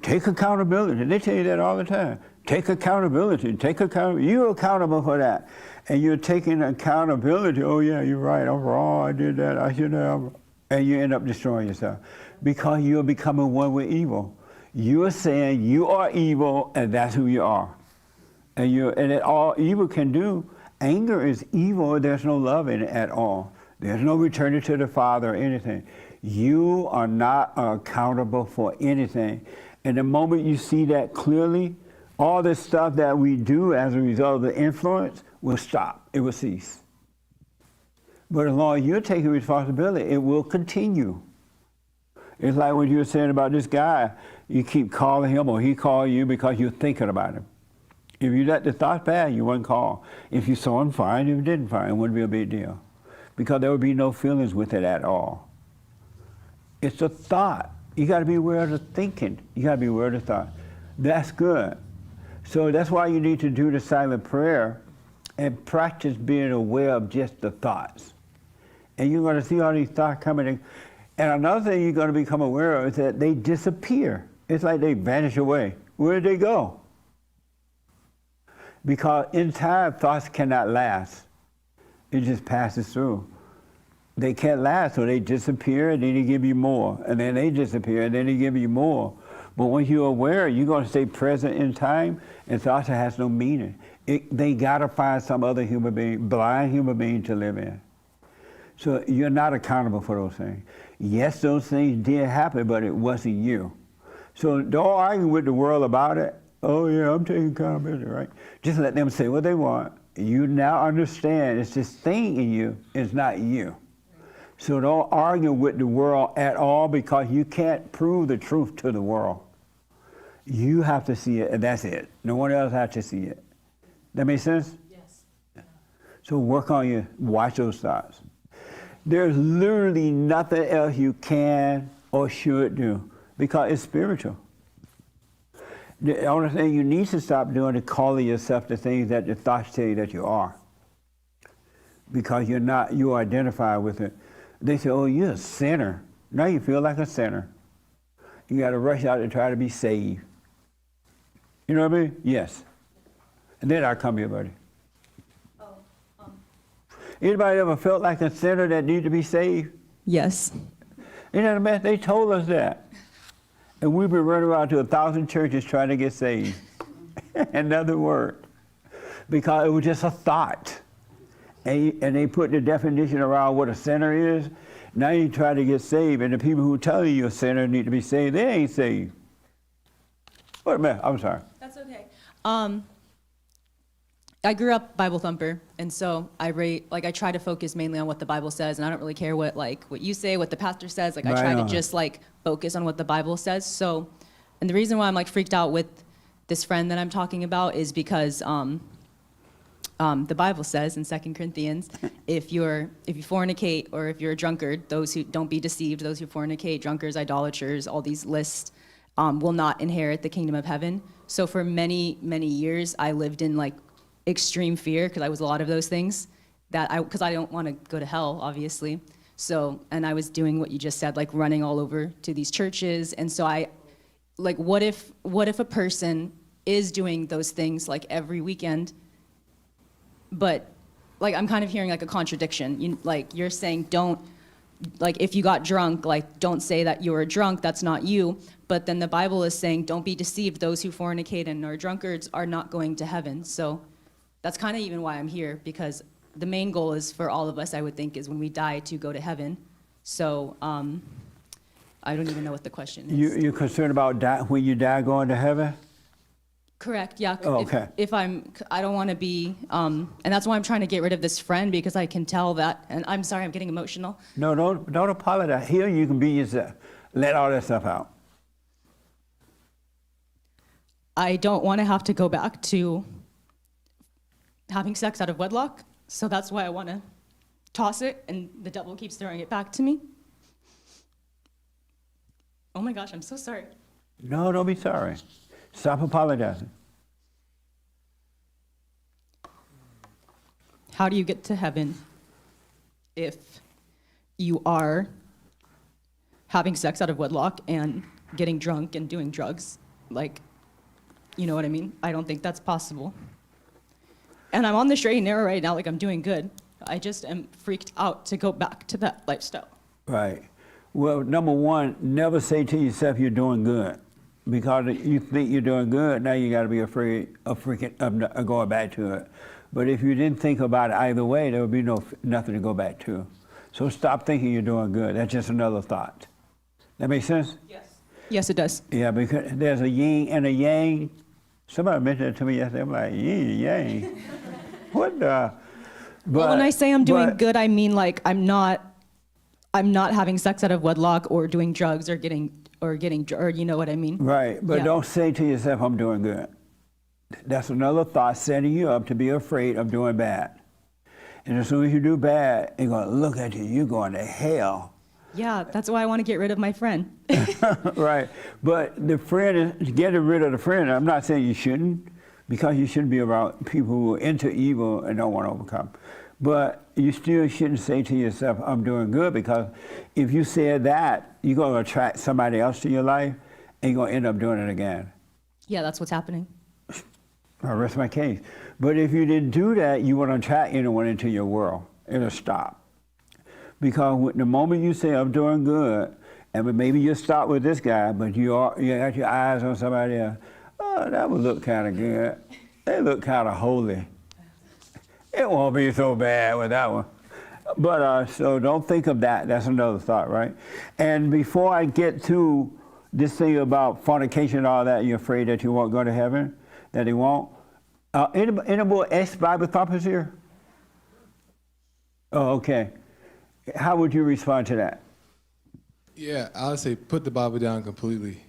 Take accountability. They tell you that all the time. Take accountability. Take accountability. You're accountable for that. And you're taking accountability. Oh, yeah, you're right. I'm wrong. I did that. I should have. And you end up destroying yourself because you're becoming one with evil. You're saying you are evil, and that's who you are. And all evil can do, anger is evil. There's no love in it at all. There's no returning to the Father or anything. You are not accountable for anything. And the moment you see that clearly, all this stuff that we do as a result of the influence will stop. It will cease. But as long as you're taking responsibility, it will continue. It's like what you were saying about this guy. You keep calling him or he call you because you're thinking about him. If you let the thought pass, you wouldn't call. If you saw him, fine. If you didn't, fine. It wouldn't be a big deal. Because there would be no feelings with it at all. It's a thought. You got to be aware of the thinking. You got to be aware of the thought. That's good. So that's why you need to do the silent prayer and practice being aware of just the thoughts. And you're going to see all these thoughts coming in. And another thing you're going to become aware of is that they disappear. It's like they vanish away. Where did they go? Because in time, thoughts cannot last. It just passes through. They can't last, so they disappear, and then they give you more. And then they disappear, and then they give you more. But when you're aware, you're going to stay present in time, and thoughts has no meaning. They got to find some other human being, blind human being to live in. So you're not accountable for those things. Yes, those things did happen, but it wasn't you. So don't argue with the world about it. Oh, yeah, I'm taking accountability, right? Just let them say what they want. You now understand it's this thing in you, it's not you. So don't argue with the world at all because you can't prove the truth to the world. You have to see it, and that's it. No one else has to see it. That make sense? Yes. So work on you, watch those thoughts. There's literally nothing else you can or should do because it's spiritual. The only thing you need to stop doing is calling yourself the things that the thoughts tell you that you are. Because you're not, you identify with it. They say, oh, you're a sinner. Now you feel like a sinner. You got to rush out and try to be saved. You know what I mean? Yes. And then I'll come here, buddy. Anybody ever felt like a sinner that needed to be saved? Yes. Isn't that a mess? They told us that. And we've been running around to 1,000 churches trying to get saved. Another word. Because it was just a thought. And they put the definition around what a sinner is. Now you try to get saved, and the people who tell you you're a sinner need to be saved, they ain't saved. Wait a minute, I'm sorry. That's okay. I grew up Bible thumper, and so I try to focus mainly on what the Bible says, and I don't really care what you say, what the pastor says. I try to just focus on what the Bible says. So, and the reason why I'm freaked out with this friend that I'm talking about is because the Bible says in 2 Corinthians, if you fornicate or if you're a drunkard, those who don't be deceived, those who fornicate, drunkards, idolaters, all these lists will not inherit the kingdom of heaven. So for many, many years, I lived in extreme fear because I was a lot of those things because I don't want to go to hell, obviously. So, and I was doing what you just said, running all over to these churches. And so what if a person is doing those things every weekend, but I'm kind of hearing a contradiction. You're saying if you got drunk, don't say that you were drunk, that's not you. But then the Bible is saying, don't be deceived, those who fornicate and are drunkards are not going to heaven. So that's kind of even why I'm here, because the main goal is for all of us, I would think, is when we die to go to heaven. So I don't even know what the question is. You're concerned about when you die going to heaven? Correct, yeah. Oh, okay. I don't want to be, and that's why I'm trying to get rid of this friend, because I can tell that, and I'm sorry, I'm getting emotional. No, don't apologize. Here you can be yourself. Let all that stuff out. I don't want to have to go back to having sex out of wedlock, so that's why I want to toss it, and the devil keeps throwing it back to me. Oh my gosh, I'm so sorry. No, don't be sorry. Stop apologizing. How do you get to heaven if you are having sex out of wedlock and getting drunk and doing drugs? You know what I mean? I don't think that's possible. And I'm on the straight and narrow right now, I'm doing good. I just am freaked out to go back to that lifestyle. Right. Well, number one, never say to yourself you're doing good. Because you think you're doing good, now you got to be afraid of going back to it. But if you didn't think about it either way, there would be nothing to go back to. So stop thinking you're doing good. That's just another thought. That makes sense? Yes. Yes, it does. Yeah, because there's a yin and a yang. Somebody mentioned it to me yesterday. I'm like, yin and yang. What the? Well, when I say I'm doing good, I mean I'm not having sex out of wedlock or doing drugs or you know what I mean? Right, but don't say to yourself, I'm doing good. That's another thought setting you up to be afraid of doing bad. And as soon as you do bad, they're going to look at you, you're going to hell. Yeah, that's why I want to get rid of my friend. Right, but the friend is getting rid of the friend. I'm not saying you shouldn't, because you shouldn't be around people who are into evil and don't want to overcome. But you still shouldn't say to yourself, I'm doing good, because if you said that, you're going to attract somebody else to your life, and you're going to end up doing it again. Yeah, that's what's happening. I rest my case. But if you didn't do that, you won't attract anyone into your world. It'll stop. Because the moment you say, I'm doing good, and maybe you start with this guy, but you got your eyes on somebody else, oh, that would look kind of good. They look kind of holy. It won't be so bad with that one. But so don't think of that. That's another thought, right? And before I get to this thing about fornication and all that, you're afraid that you won't go to heaven, that he won't. Any more ex-Bible thumpers here? Oh, okay. How would you respond to that? Yeah, I would say put the Bible down completely,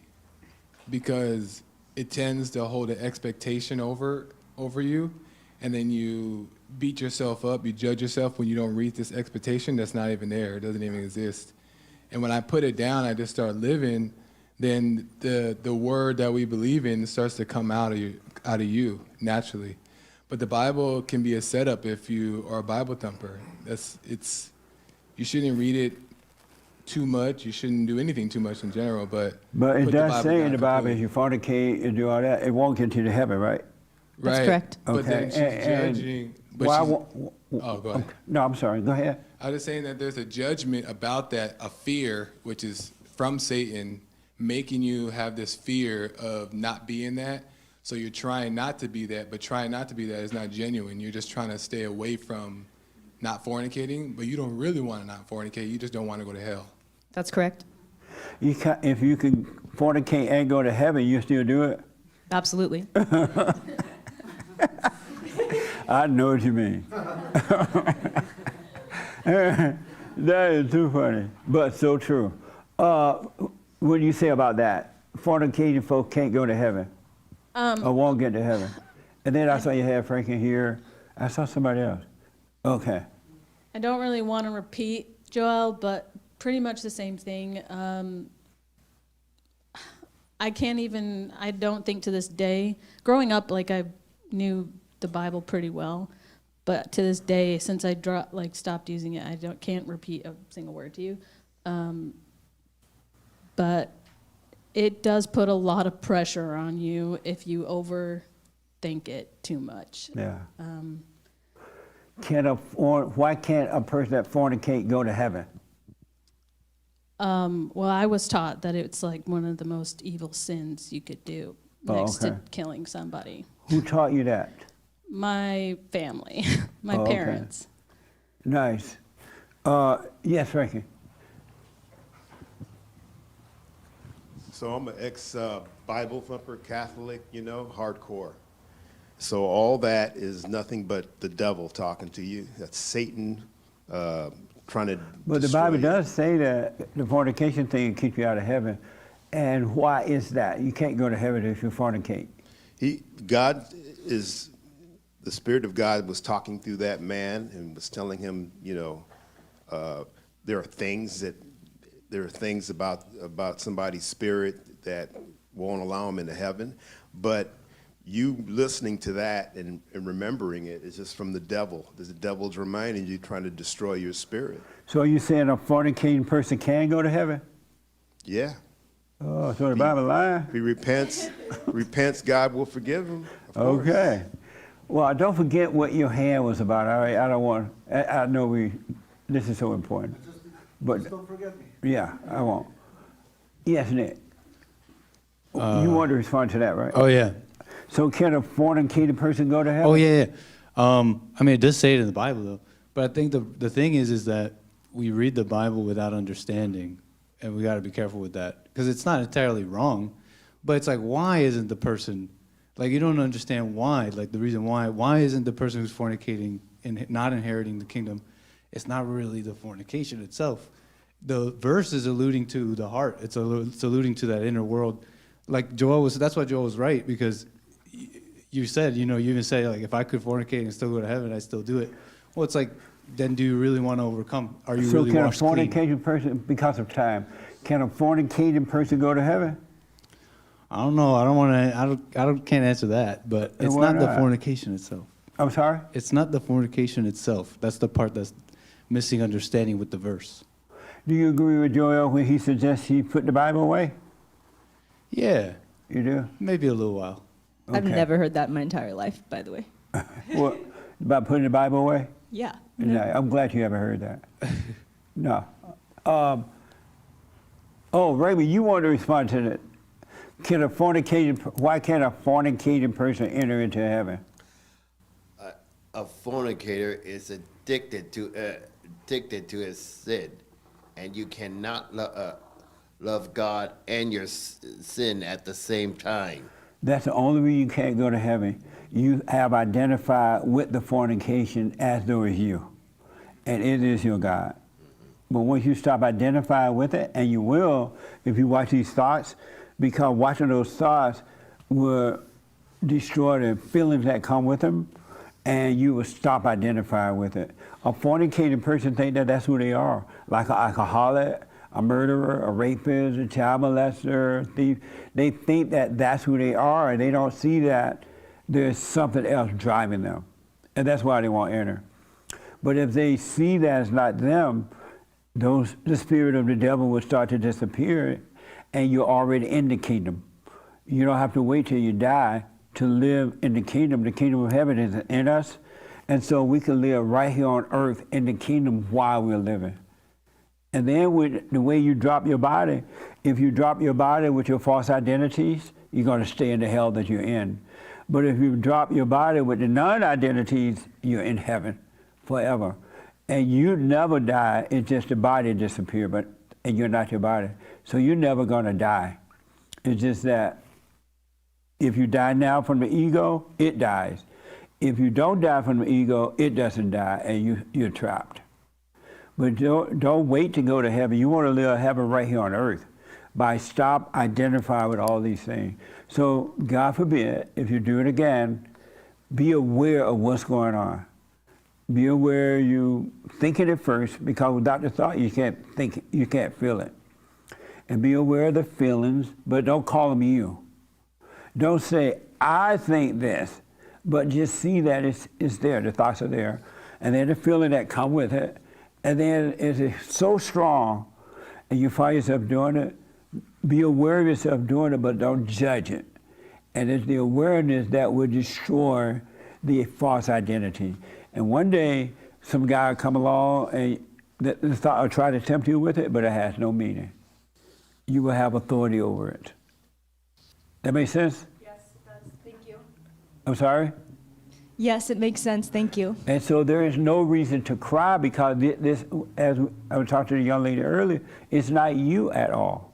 because it tends to hold an expectation over you, and then you beat yourself up, you judge yourself when you don't reach this expectation that's not even there, it doesn't even exist. And when I put it down, I just start living, then the word that we believe in starts to come out of you naturally. But the Bible can be a setup if you are a Bible thumper. You shouldn't read it too much. You shouldn't do anything too much in general. But it put does say down in the Bible, completely. if you fornicate and do all that, it won't get you to heaven, right? That's Right. correct. But then she's judging. But why? oh, go ahead. No, I'm sorry. Go ahead. I was just saying that there's a judgment about that, a fear, which is from Satan, making you have this fear of not being that. So you're trying not to be that, but trying not to be that is not genuine. You're just trying to stay away from not fornicating, but you don't really want to not fornicate. You just don't want to go to hell. That's correct. If you can fornicate and go to heaven, you still do it? Absolutely. I know what you mean. That is too funny, but so true. What do you say about that? Fornicating folk can't go to heaven, or won't get to heaven. And then I saw you had Frankie here. I saw somebody else. Okay. I don't really want to repeat Joel, but pretty much the same thing. I don't think to this day, growing up, like I knew the Bible pretty well, but to this day, since I stopped using it, can't repeat a single word to you. But it does put a lot of pressure on you if you overthink it too much. Yeah. Why can't a person that fornicate go to heaven? Well, I was taught that it's like one of the most evil sins you could do next to killing somebody. Who taught you that? My family, my Okay. parents. Nice. Yes, Frankie. So I'm an ex-Bible thumper, Catholic, hardcore. So all that is nothing but the devil talking to you. That's Satan trying to But the destroy Bible you. does say that the fornication thing keeps you out of heaven. And why is that? You can't go to heaven if you fornicate. The Spirit of God was talking through that man and was telling him, there are things about somebody's spirit that won't allow him into heaven. But you listening to that and remembering it is just from the devil. The devil's reminding you, trying to destroy your spirit. So are you saying a fornicating person can go to heaven? Yeah. Oh, so the Bible lying? If he repents, God will forgive him. Of course. Okay. Well, don't forget what your hand was about. All right, I know this is so important. But don't forget me. Yeah, I won't. Yes, Nick. You want to respond to that, right? Oh, yeah. So can a fornicating person go to heaven? Oh, yeah. It does say it in the Bible, though. But I think the thing is that we read the Bible without understanding, and we got to be careful with that. Because it's not entirely wrong, but it's like, why isn't the person, like, you don't understand why, like, the reason why isn't the person who's fornicating and not inheriting the kingdom, it's not really the fornication itself. The verse is alluding to the heart. It's alluding to that inner world. Like that's why Joel was right, because you said, you even say, like, if I could fornicate and still go to heaven, I'd still do it. Well, it's like, then do you really want to overcome? Are you really washed So clean? can a fornicating person, because of time, can a fornicating person go to heaven? I don't know. I don't want to. can't answer that. But it's why not the not? fornication itself. I'm sorry? It's not the fornication itself. That's the part that's missing understanding with the verse. Do you agree with Joel when he suggests he put the Bible away? Yeah. You do? Maybe a little while. I've Okay. never heard that in my entire life, by the way. What, about putting the Bible away? Yeah. No, I'm glad you haven't heard that. No. Raymond, you want to respond to that. Why can't a fornicating person enter into heaven? A fornicator is addicted to his sin, and you cannot love God and your sin at the same time. That's the only reason you can't go to heaven. you have identified with the fornication as though it's you, and it is your God. But once you stop identifying with it, and you will if you watch these thoughts, because watching those thoughts will destroy the feelings that come with them, and you will stop identifying with it. A fornicating person think that that's who they are, like an alcoholic, a murderer, a rapist, a child molester, a thief. They think that that's who they are, and they don't see that there's something else driving them. And that's why they won't enter. But if they see that it's not them, the spirit of the devil will start to disappear, and you're already in the kingdom. You don't have to wait till you die to live in the kingdom. The kingdom of heaven is in us, and so we can live right here on earth in the kingdom while we're living. And then with the way you drop your body, if you drop your body with your false identities, you're going to stay in the hell that you're in. But if you drop your body with the non-identities, you're in heaven forever. And you never die, it's just the body disappears, and you're not your body. So you're never going to die. It's just that if you die now from the ego, it dies. If you don't die from the ego, it doesn't die, and you're trapped. But don't wait to go to heaven. You want to live heaven right here on earth by stop identifying with all these things. So God forbid, if you do it again, be aware of what's going on. Be aware you thinking it first, because without the thought you can't think it, you can't feel it. And be aware of the feelings, but don't call them you. Don't say, I think this, but just see that it's there, the thoughts are there. And then the feeling that come with it. And then it's so strong, and you find yourself doing it, be aware of yourself doing it, but don't judge it. And it's the awareness that will destroy the false identity. And one day, some guy will come along and the thought will try to tempt you with it, but it has no meaning. You will have authority over it. That make sense? Yes, it does. Thank you. I'm sorry? Yes, it makes sense. Thank you. And so there is no reason to cry, because this, as I was talking to the young lady earlier, it's not you at all.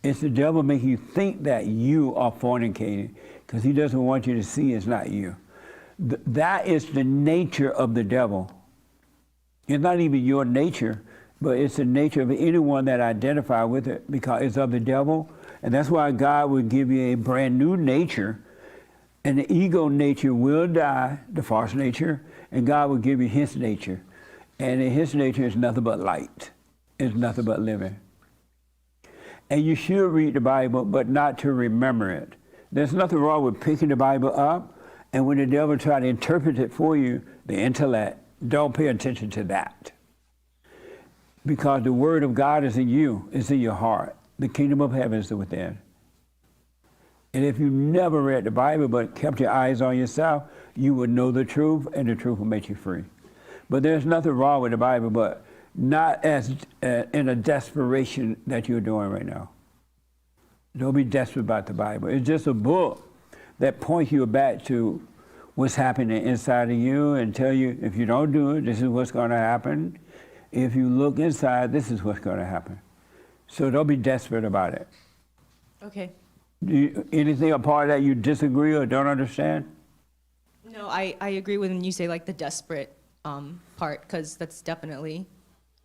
It's the devil making you think that you are fornicating, because he doesn't want you to see it's not you. That is the nature of the devil. It's not even your nature, but it's the nature of anyone that identifies with it, because it's of the devil. And that's why God will give you a brand new nature. And the ego nature will die, the false nature, and God will give you his nature. And his nature is nothing but light. It's nothing but living. And you should read the Bible, but not to remember it. There's nothing wrong with picking the Bible up, and when the devil tries to interpret it for you, the intellect, don't pay attention to that. Because the word of God is in you, it's in your heart. The kingdom of heaven is within. And if you never read the Bible but kept your eyes on yourself, you would know the truth, and the truth will make you free. But there's nothing wrong with the Bible, but not as in a desperation that you're doing right now. Don't be desperate about the Bible. It's just a book that points you back to what's happening inside of you and tell you, if you don't do it, this is what's going to happen. If you look inside, this is what's going to happen. So don't be desperate about it. Okay. Anything a part of that you disagree or don't understand? No, I agree when you say like the desperate part, because that's definitely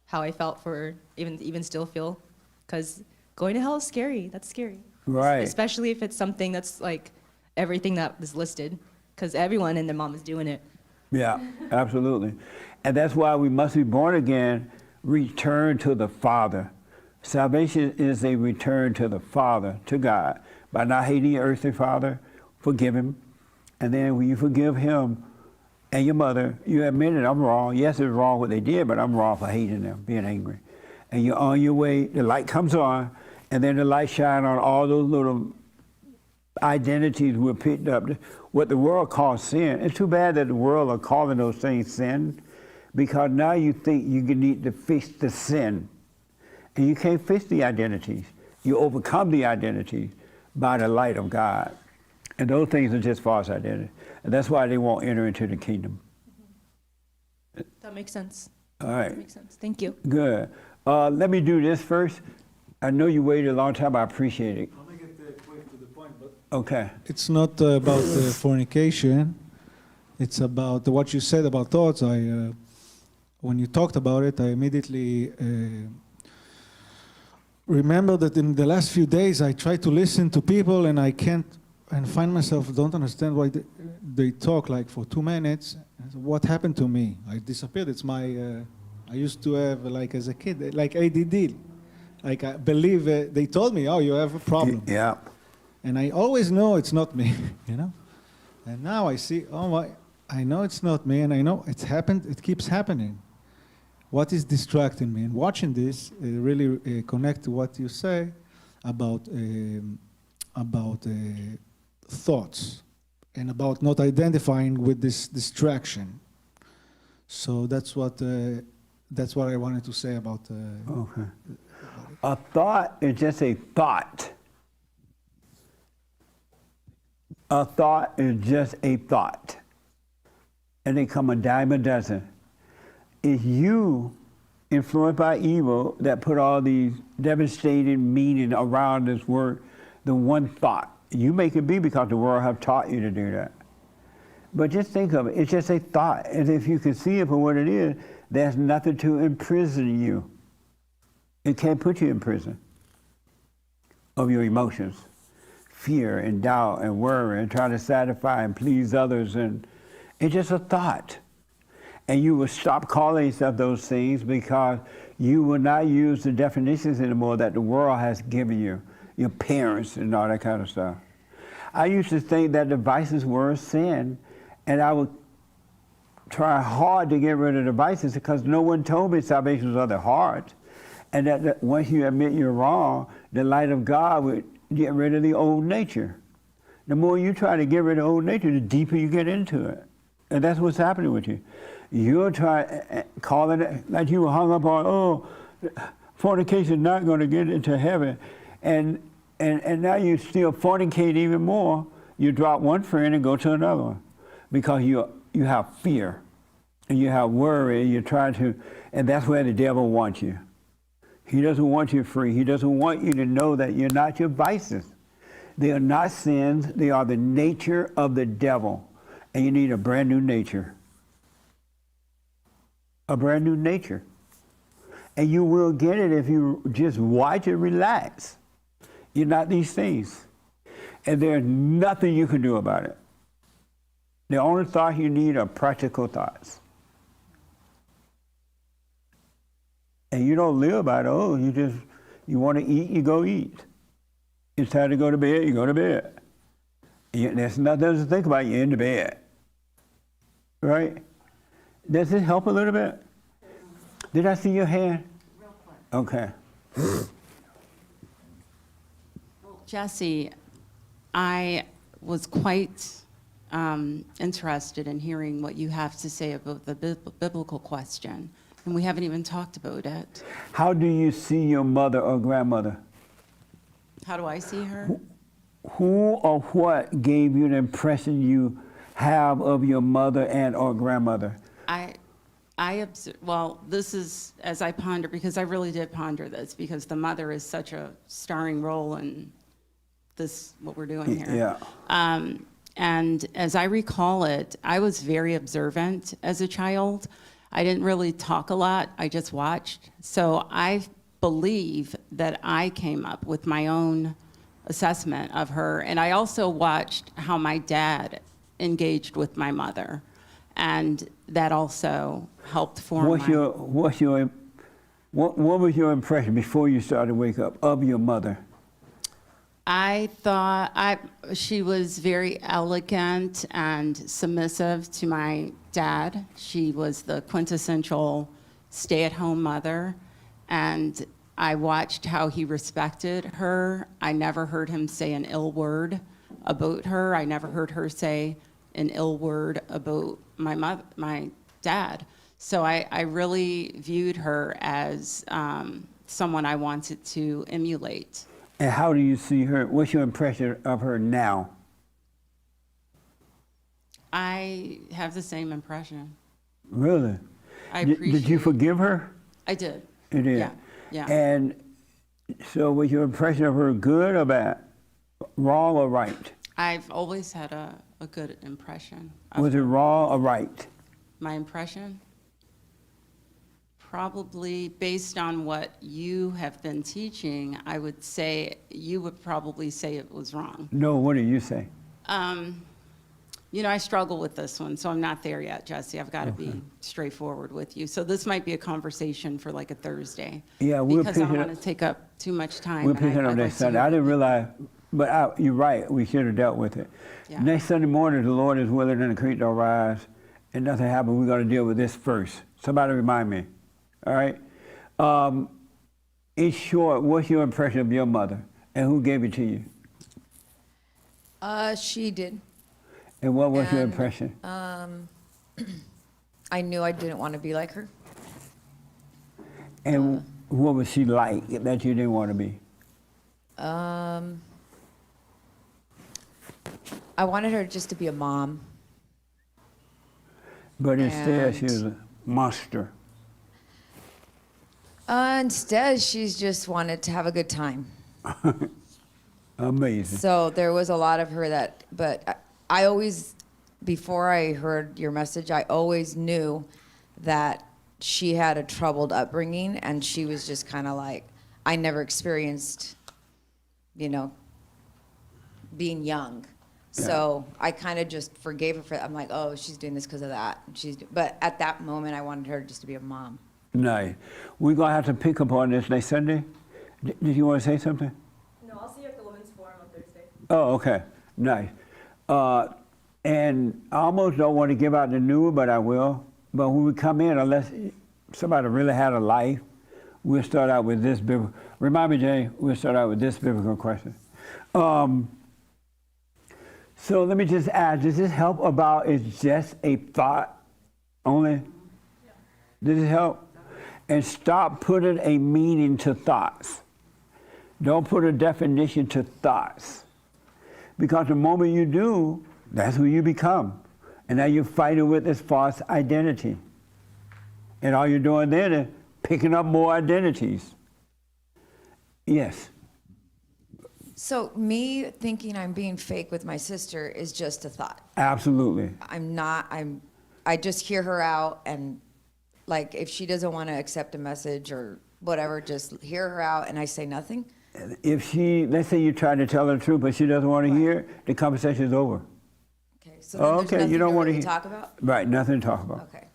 how I felt for even still feel, because going to hell is scary. That's scary. Right. Especially if it's something that's like everything that is listed, because everyone and their mom is doing it. Yeah, absolutely. And that's why we must be born again, return to the Father. Salvation is a return to the Father, to God. By not hating your earthly father, forgive him. And then when you forgive him and your mother, you admit it, I'm wrong. Yes, it's wrong what they did, but I'm wrong for hating them, being angry. And you're on your way, the light comes on, and then the light shines on all those little identities we picked up. What the world calls sin. It's too bad that the world are calling those things sin, because now you think you need to fix the sin. And you can't fix the identities. You overcome the identities by the light of God. And those things are just false identity. And that's why they won't enter into the kingdom. That makes sense. All right. That makes sense. Thank you. Good. Let me do this first. I know you waited a long time. I appreciate it. I'm going to get quick to the point, but Okay. It's not about fornication. It's about what you said about thoughts. When you talked about it, I immediately remember that in the last few days I tried to listen to people and I can't, and find myself don't understand why they talk like for 2 minutes. What happened to me? I disappeared. It's my, I used to have like as a kid, like ADD. Like I believe they told me, oh, you have a problem. Yeah. And I always know it's not me, you know? And now I see, oh, I know it's not me, and I know it's happened, it keeps happening. What is distracting me? And watching this really connect to what you say about thoughts and about not identifying with this distraction. So that's what I wanted to say about. Okay. A thought is just a thought. A thought is just a thought. And they come a dime a dozen. It's you, influenced by evil, that put all these devastating meaning around this word, the one thought. You make it be because the world have taught you to do that. But just think of it, it's just a thought. And if you can see it for what it is, there's nothing to imprison you. It can't put you in prison of your emotions. Fear and doubt and worry and trying to satisfy and please others, and it's just a thought. And you will stop calling yourself those things because you will not use the definitions anymore that the world has given you, your parents and all that kind of stuff. I used to think that the vices were a sin, and I would try hard to get rid of the vices because no one told me salvation was of the heart, and that once you admit you're wrong, the light of God would get rid of the old nature. The more you try to get rid of old nature, the deeper you get into it. And that's what's happening with you. You're trying, calling it, like you were hung up on, oh, fornication not going to get into heaven. And now you still fornicate even more. You drop one friend and go to another one because you have fear and you have worry. You're trying to, and that's where the devil wants you. He doesn't want you free. He doesn't want you to know that you're not your vices. They are not sins. They are the nature of the devil. And you need a brand new nature. A brand new nature. And you will get it if you just watch and relax. You're not these things. And there's nothing you can do about it. The only thought you need are practical thoughts. And you don't live by it. Oh, you want to eat, you go eat. It's time to go to bed, you go to bed. There's nothing to think about, you're in the bed. Right? Does it help a little bit? Did I see your hand? Real quick. Okay. Jesse, I was quite interested in hearing what you have to say about the biblical question, and we haven't even talked about it. How do you see your mother or grandmother? How do I see her? Who or what gave you the impression you have of your mother and or grandmother? Well, this is, as I ponder, because I really did ponder this, because the mother is such a starring role in this, what we're doing here. Yeah. And as I recall it, I was very observant as a child. I didn't really talk a lot, I just watched. So I believe that I came up with my own assessment of her. And I also watched how my dad engaged with my mother. And that also helped form what was your impression before you started to wake up of your mother? I thought she was very elegant and submissive to my dad. She was the quintessential stay-at-home mother, and I watched how he respected her. I never heard him say an ill word about her. I never heard her say an ill word about my dad. So I really viewed her as someone I wanted to emulate. And how do you see her? What's your impression of her now? I have the same impression. Really? Did you forgive her? I did. You did? Yeah. Yeah. And so was your impression of her good or bad? Wrong or right? I've always had a good impression. Was it wrong or right? My impression? Probably based on what you have been teaching, I would say, you would probably say it was wrong. No, what do you say? You know, I struggle with this one, so I'm not there yet, Jesse. I've got to be straightforward with you. So this might be a conversation for like a Thursday. Yeah, we'll because I pick don't it want up. to take up too much time. We'll and pick it up I'd next like to Sunday. hear- I didn't realize, but you're right. We should have dealt with it. Yeah. Next Sunday morning, the Lord is willing and the creek don't rise, and nothing happened. We're going to deal with this first. Somebody remind me. All right? In short, what's your impression of your mother, and who gave it to you? She did. And what was your And, impression? I knew I didn't want to be like her. And what was she like that you didn't want to be? I wanted her just to be a mom. But instead, she And- was a monster. Instead, she's just wanted to have a good time. Amazing. So there was a lot of her that, but I always, before I heard your message, I always knew that she had a troubled upbringing, and she was just kind of like, I never experienced, you know, being young. So I kind of just forgave her for that. I'm like, oh, she's doing this because of that. But at that moment, I wanted her just to be a mom. Nice. We're going to have to pick up on this next Sunday. Did you want to say something? No, I'll see you at the Women's Forum on Thursday. Oh, okay. Nice. And I almost don't want to give out the new one, but I will. But when we come in, unless somebody really had a life, we'll start out with this biblical. Remind me, Jay, we'll start out with this biblical question. So let me just ask, does this help about it's just a thought only? Does it help? And stop putting a meaning to thoughts. Don't put a definition to thoughts. Because the moment you do, that's who you become. And now you're fighting with this false identity. And all you're doing then is picking up more identities. Yes. So me thinking I'm being fake with my sister is just a thought. Absolutely. I just hear her out, and like if she doesn't want to accept a message or whatever, just hear her out and I say nothing. If she, let's say you try to tell her the truth, but she doesn't want to hear it, the conversation is over. Okay, so then there's nothing you don't to want really to talk about? Right, nothing to talk about. Okay.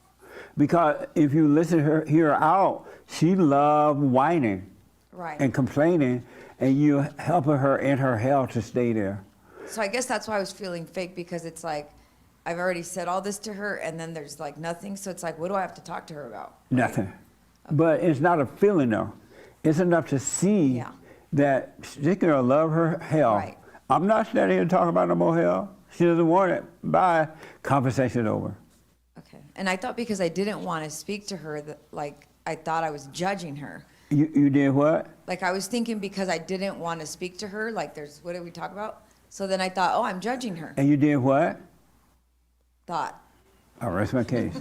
Because if you listen to her, hear her out, she loves whining Right. and complaining, and you helping her in her hell to stay there. So I guess that's why I was feeling fake, because it's like I've already said all this to her and then there's like nothing. So it's like, what do I have to talk to her about? Nothing. But it's not a feeling though. It's enough to see that this girl love her hell. Right. I'm not standing here talking about no more hell. She doesn't want it. Bye. Conversation over. Okay. And I thought because I didn't want to speak to her, that like I thought I was judging her. You did what? Like I was thinking because I didn't want to speak to her, like there's, what did we talk about? So then I thought, oh, I'm judging her. And you did what? Thought. I'll rest my case.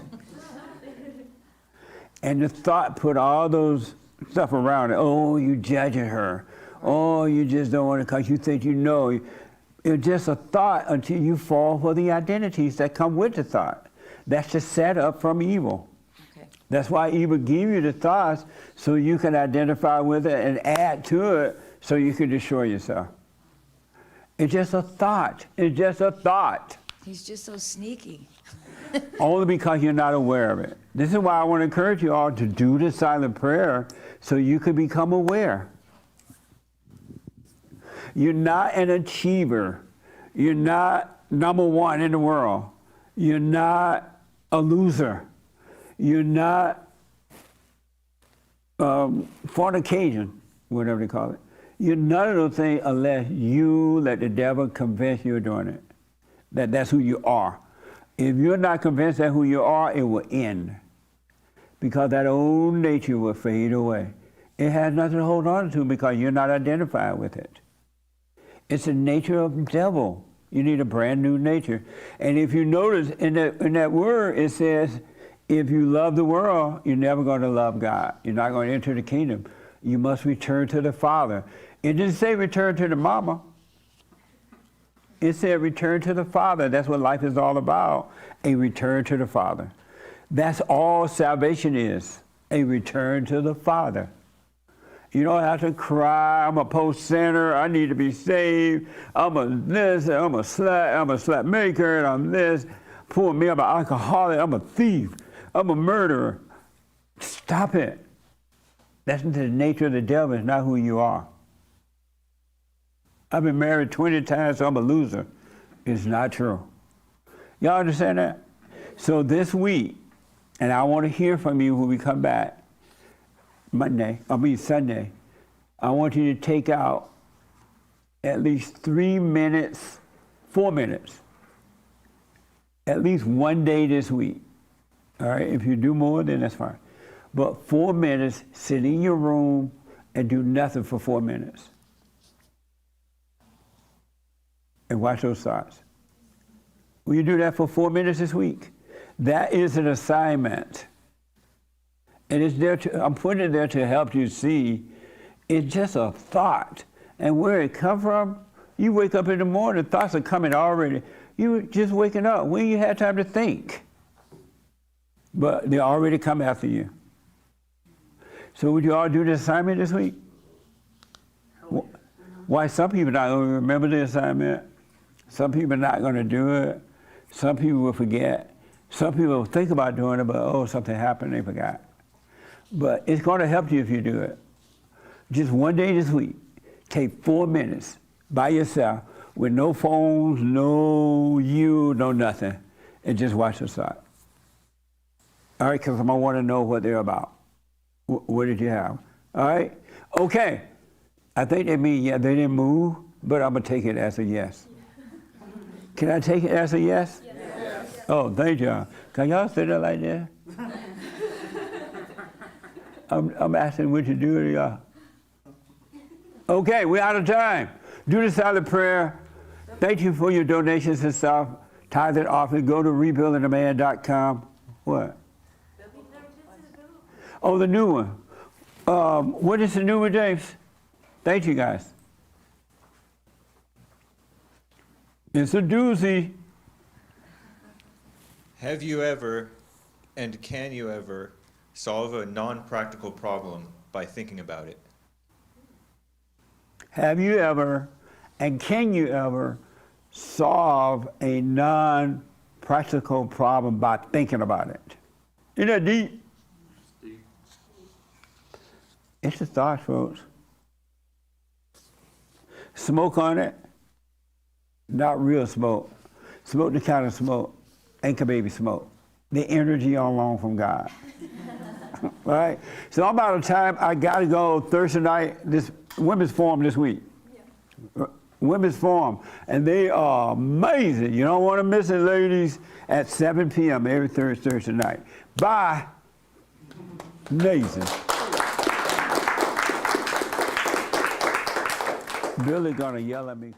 And the thought put all those stuff around it. Oh, you judging her. Oh, you just don't want to because you think you know. It's just a thought until you fall for the identities that come with the thought. That's the setup from evil. Okay. That's why evil give you the thoughts so you can identify with it and add to it so you can destroy yourself. It's just a thought. It's just a thought. He's just so sneaky. Only because you're not aware of it. This is why I want to encourage you all to do the silent prayer so you can become aware. You're not an achiever. You're not number one in the world. You're not a loser. You're not fornication, whatever they call it. You're none of those things unless you let the devil convince you're doing it. That's who you are. If you're not convinced that's who you are, it will end. Because that old nature will fade away. It has nothing to hold on to because you're not identified with it. It's the nature of the devil. You need a brand new nature. And if you notice in that word, it says, if you love the world, you're never going to love God. You're not going to enter the kingdom. You must return to the Father. It didn't say return to the mama. It said return to the Father. That's what life is all about, a return to the Father. That's all salvation is, a return to the Father. You don't have to cry, I'm a post-sinner, I need to be saved, I'm a this, I'm a slut maker, and I'm this. Poor me, I'm an alcoholic, I'm a thief, I'm a murderer. Stop it. That's the nature of the devil, it's not who you are. I've been married 20 times, so I'm a loser. It's not true. Y'all understand that? So this week, and I want to hear from you when we come back Sunday, I want you to take out at least 3 minutes, 4 minutes, at least one day this week. All right, if you do more, then that's fine. But 4 minutes, sit in your room and do nothing for 4 minutes. And watch those thoughts. Will you do that for 4 minutes this week? That is an assignment. And it's there I'm putting it there to help you see it's just a thought. And where it come from, you wake up in the morning, thoughts are coming already. You just waking up. When you had time to think? But they already come after you. So would you all do the assignment this week? Why some people not going to remember the assignment? Some people are not going to do it. Some people will forget. Some people will think about doing it, but oh, something happened, they forgot. But it's going to help you if you do it. Just one day this week, take 4 minutes by yourself with no phones, no you, no nothing, and just watch the thought. All right, because I want to know what they're about. What did you have? All right? Okay. I think they mean, yeah, they didn't move, but I'm going to take it as a yes. Can I take it as a yes? Yes. Oh, thank you. Can y'all say that like that? I'm asking what you do to y'all. Okay, we're out of time. Do the silent prayer. Thank you for your donations and stuff. Tithe it off and go to rebuildingtheman.com. What? Oh, the new one. What is the new one, James? Thank you, guys. It's a doozy. Have you ever, and can you ever, solve a non-practical problem by thinking about it? Have you ever, and can you ever, solve a non-practical problem by thinking about it? Isn't that deep? It's a thought, folks. Smoke on it, not real smoke. Smoke the kind of smoke, anchor baby smoke. The energy on loan from God. Right? So I'm out of time. I got to go Thursday night, this women's forum this week. Yeah. Women's forum. And they are amazing. You don't want to miss it, ladies, at 7 p.m. every Thursday night. Bye. Amazing. Billy gonna yell at me.